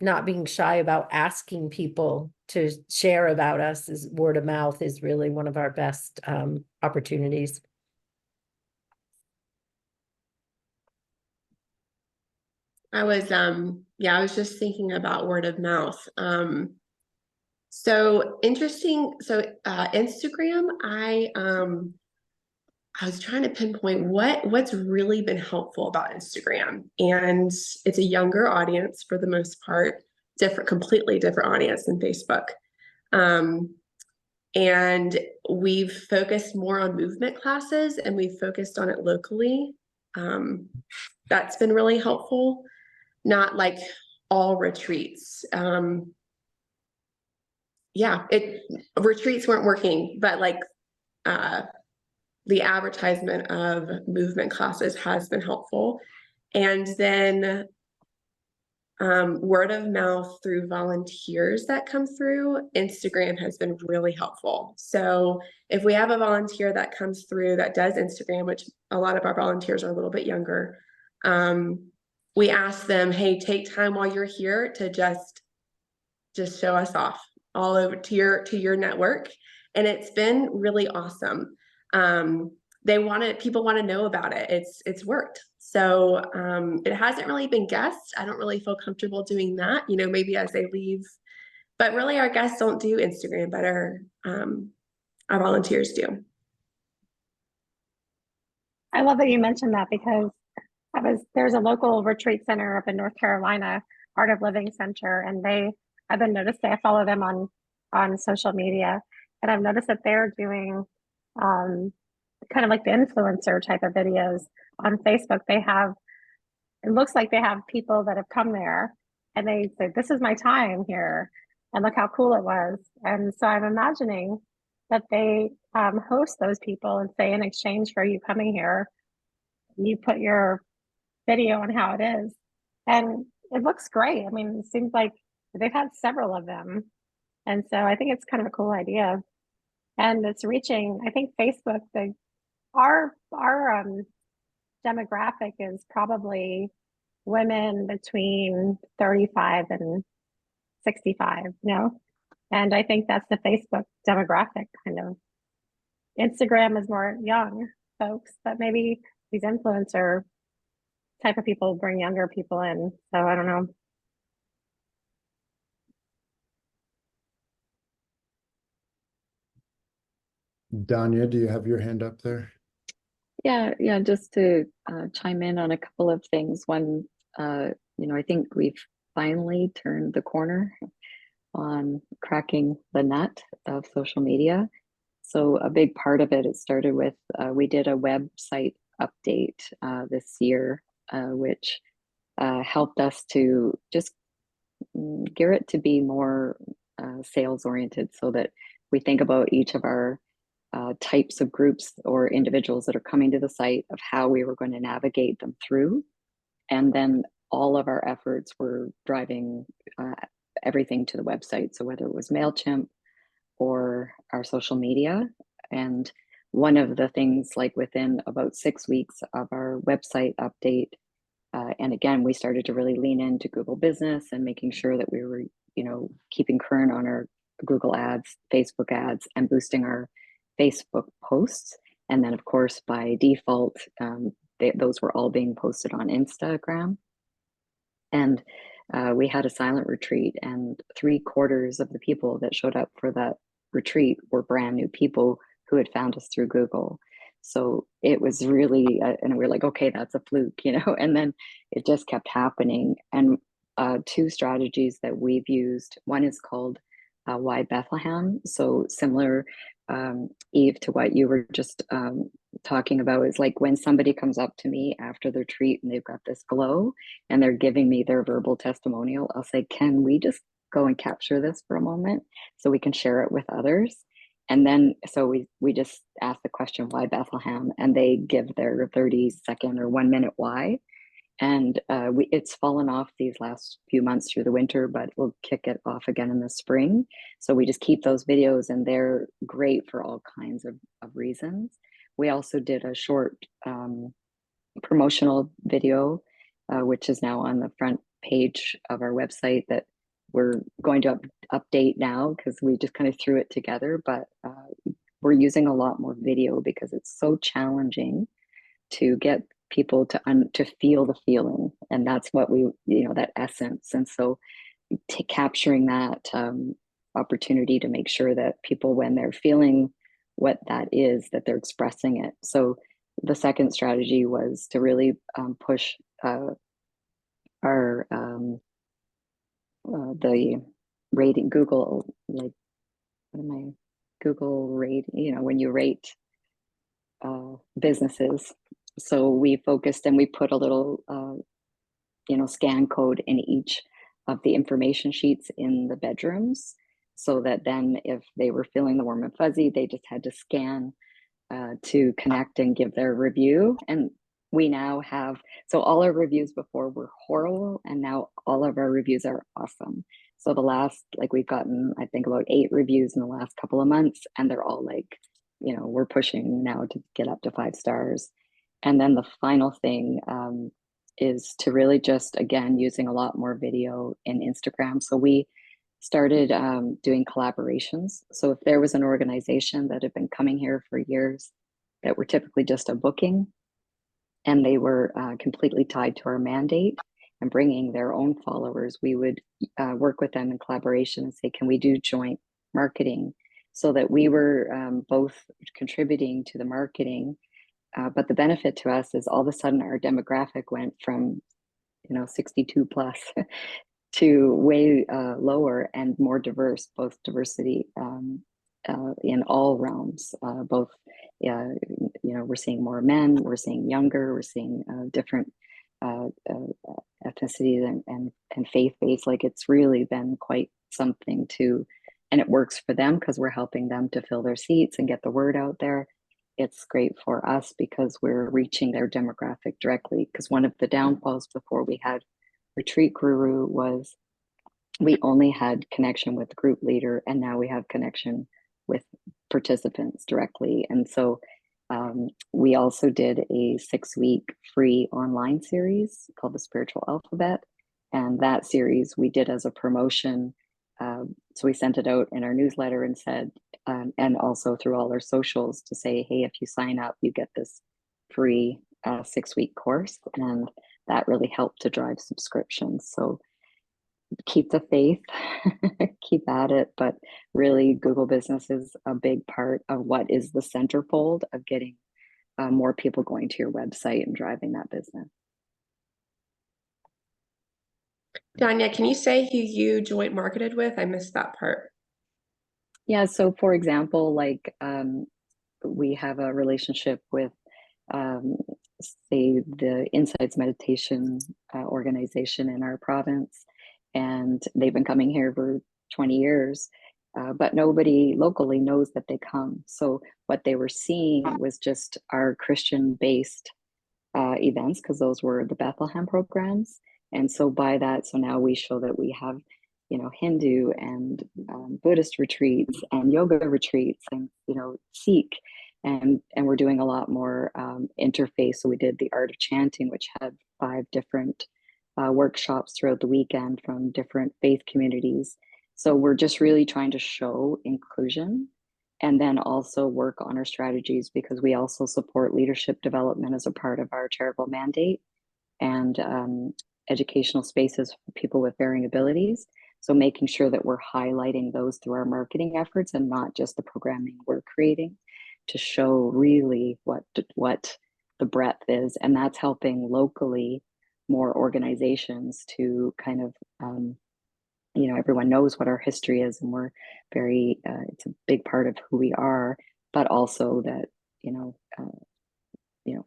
not being shy about asking people to share about us. Is word of mouth is really one of our best opportunities. I was just thinking about word of mouth. So interesting. So Instagram, I was trying to pinpoint what's really been helpful about Instagram, and it's a younger audience for the most part, completely different audience than Facebook. And we've focused more on movement classes, and we've focused on it locally. That's been really helpful, not like all retreats. Retreats weren't working, but the advertisement of movement classes has been helpful. And then word of mouth through volunteers that come through Instagram has been really helpful. So if we have a volunteer that comes through that does Instagram, which a lot of our volunteers are a little bit younger, we ask them, hey, take time while you're here to just show us off all over to your network. And it's been really awesome. People want to know about it. It's worked. So it hasn't really been guests. I don't really feel comfortable doing that, maybe as they leave, but really our guests don't do Instagram, but our volunteers do. I love that you mentioned that, because there's a local retreat center up in North Carolina, Art of Living Center, and I've been noticing, I follow them on social media, and I've noticed that they're doing kind of like the influencer type of videos on Facebook. It looks like they have people that have come there and they say, this is my time here and look how cool it was. And so I'm imagining that they host those people and say, in exchange for you coming here, you put your video on how it is. And it looks great. I mean, it seems like they've had several of them. And so I think it's kind of a cool idea. And it's reaching, I think Facebook, our demographic is probably women between 35 and 65, and I think that's the Facebook demographic kind of. Instagram is more young folks, but maybe these influencer type of people bring younger people in. So I don't know. Danya, do you have your hand up there? Yeah, just to chime in on a couple of things. One, I think we've finally turned the corner on cracking the nut of social media. So a big part of it, it started with, we did a website update this year, which helped us to just gear it to be more sales oriented, so that we think about each of our types of groups or individuals that are coming to the site, of how we were going to navigate them through. And then all of our efforts were driving everything to the website. So whether it was MailChimp or our social media. And one of the things, like within about 6 weeks of our website update, and again, we started to really lean into Google Business and making sure that we were, keeping current on our Google ads, Facebook ads, and boosting our Facebook posts. And then, of course, by default, those were all being posted on Instagram. And we had a silent retreat, and 3/4 of the people that showed up for that retreat were brand new people who had found us through Google. So it was really, and we were like, okay, that's a fluke, and then it just kept happening. And 2 strategies that we've used, one is called Why Bethlehem. So similar, Eve, to what you were just talking about, is like when somebody comes up to me after their retreat and they've got this glow and they're giving me their verbal testimonial, I'll say, can we just go and capture this for a moment so we can share it with others? And then, so we just ask the question, why Bethlehem? And they give their 30-second or 1-minute why. And it's fallen off these last few months through the winter, but we'll kick it off again in the spring. So we just keep those videos, and they're great for all kinds of reasons. We also did a short promotional video, which is now on the front page of our website, that we're going to update now because we just kind of threw it together. But we're using a lot more video because it's so challenging to get people to feel the feeling, and that's what we, that essence. And so capturing that opportunity to make sure that people, when they're feeling what that is, that they're expressing it. So the second strategy was to really push our the rating, Google, like, Google rate, when you rate businesses. So we focused, and we put a little scan code in each of the information sheets in the bedrooms, so that then if they were feeling the warm and fuzzy, they just had to scan to connect and give their review. And we now have, so all our reviews before were horrible, and now all of our reviews are awesome. So the last, we've gotten, I think, about 8 reviews in the last couple of months, and they're all we're pushing now to get up to 5 stars. And then the final thing is to really just, again, using a lot more video in Instagram. So we started doing collaborations. So if there was an organization that had been coming here for years that were typically just a booking, and they were completely tied to our mandate and bringing their own followers, we would work with them in collaboration and say, can we do joint marketing? So that we were both contributing to the marketing. But the benefit to us is all of a sudden our demographic went from 62 plus to way lower and more diverse, both diversity in all realms. Both, we're seeing more men, we're seeing younger, we're seeing different ethnicities and faith-based. It's really been quite something to, and it works for them because we're helping them to fill their seats and get the word out there. It's great for us because we're reaching their demographic directly. Because one of the downfalls before we had Retreat Guru was we only had connection with the group leader, and now we have connection with participants directly. And so we also did a 6-week free online series called the Spiritual Alphabet. And that series we did as a promotion. So we sent it out in our newsletter and said, and also through all our socials, to say, hey, if you sign up, you get this free 6-week course. And that really helped to drive subscriptions. So keep the faith, keep at it. But really, Google Business is a big part of what is the centerfold of getting more people going to your website and driving that business. Danya, can you say who you joint marketed with? I missed that part. Yeah, so for example, like we have a relationship with say the Insights Meditation organization in our province, and they've been coming here for 20 years, but nobody locally knows that they come. So what they were seeing was just our Christian-based events, because those were the Bethlehem programs. And so by that, so now we show that we have, you know, Hindu and Buddhist retreats and yoga retreats and, you know, Sikh. And we're doing a lot more interface. So we did the Art of Chanting, which had 5 different workshops throughout the weekend from different faith communities. So we're just really trying to show inclusion and then also work on our strategies, because we also support leadership development as a part of our charitable mandate, and educational spaces for people with varying abilities. So making sure that we're highlighting those through our marketing efforts and not just the programming we're creating, to show really what the breadth is. And that's helping locally more organizations to kind of, you know, everyone knows what our history is, and we're very, it's a big part of who we are, but also that, you know,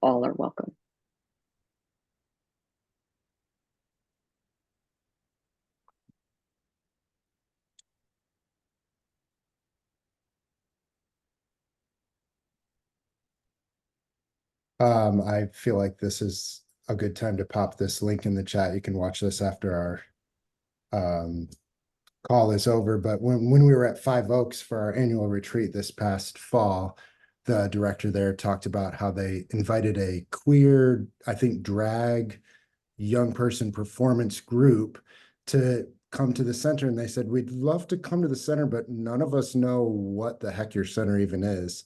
all are welcome. I feel like this is a good time to pop this link in the chat. You can watch this after our call is over. But when we were at Five Oaks for our annual retreat this past fall, the director there talked about how they invited a queer, I think, drag young person performance group to come to the center. And they said, we'd love to come to the center, but none of us know what the heck your center even is,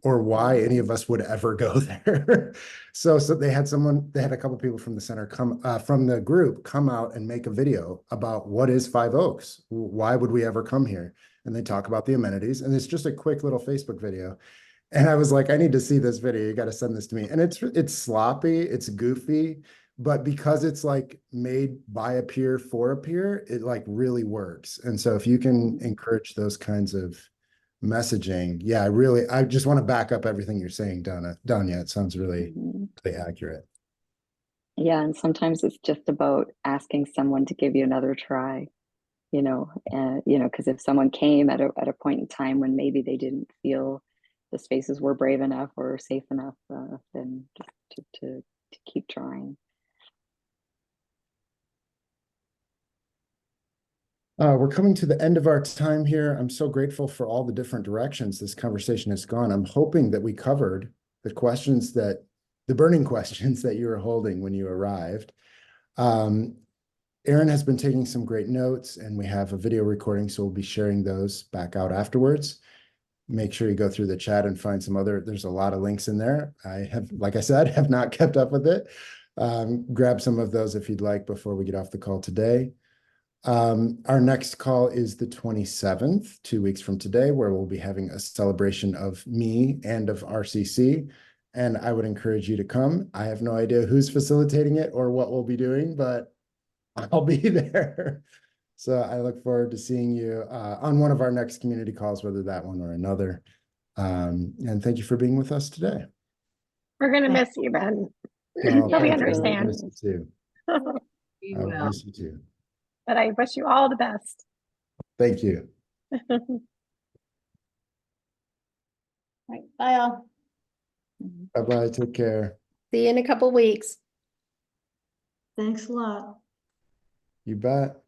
or why any of us would ever go there. So they had a couple people from the center come, from the group come out and make a video about what is Five Oaks? Why would we ever come here? And they talk about the amenities, and it's just a quick little Facebook video. And I was like, I need to see this video. You got to send this to me. And it's sloppy, it's goofy, but because it's like made by a peer for a peer, it like really works. And so if you can encourage those kinds of messaging, yeah, I just want to back up everything you're saying, Danya. It sounds really, really accurate. Yeah, and sometimes it's just about asking someone to give you another try, you know, because if someone came at a point in time when maybe they didn't feel the spaces were brave enough or safe enough, then just to keep trying. We're coming to the end of our time here. I'm so grateful for all the different directions this conversation has gone. I'm hoping that we covered the burning questions that you were holding when you arrived. Erin has been taking some great notes, and we have a video recording, so we'll be sharing those back out afterwards. Make sure you go through the chat and find there's a lot of links in there. I have, like I said, have not kept up with it. Grab some of those if you'd like before we get off the call today. Our next call is the 27th, 2 weeks from today, where we'll be having a celebration of me and of RCC. And I would encourage you to come. I have no idea who's facilitating it or what we'll be doing, but I'll be there. So I look forward to seeing you on one of our next community calls, whether that one or another. And thank you for being with us today. We're going to miss you, Ben. Oh, But we thank you. understand. I miss you too. I miss you too. But I wish you all the best. Thank you. Right, bye all. Bye-bye. Take care. See you in a couple weeks. Thanks a lot. You bet.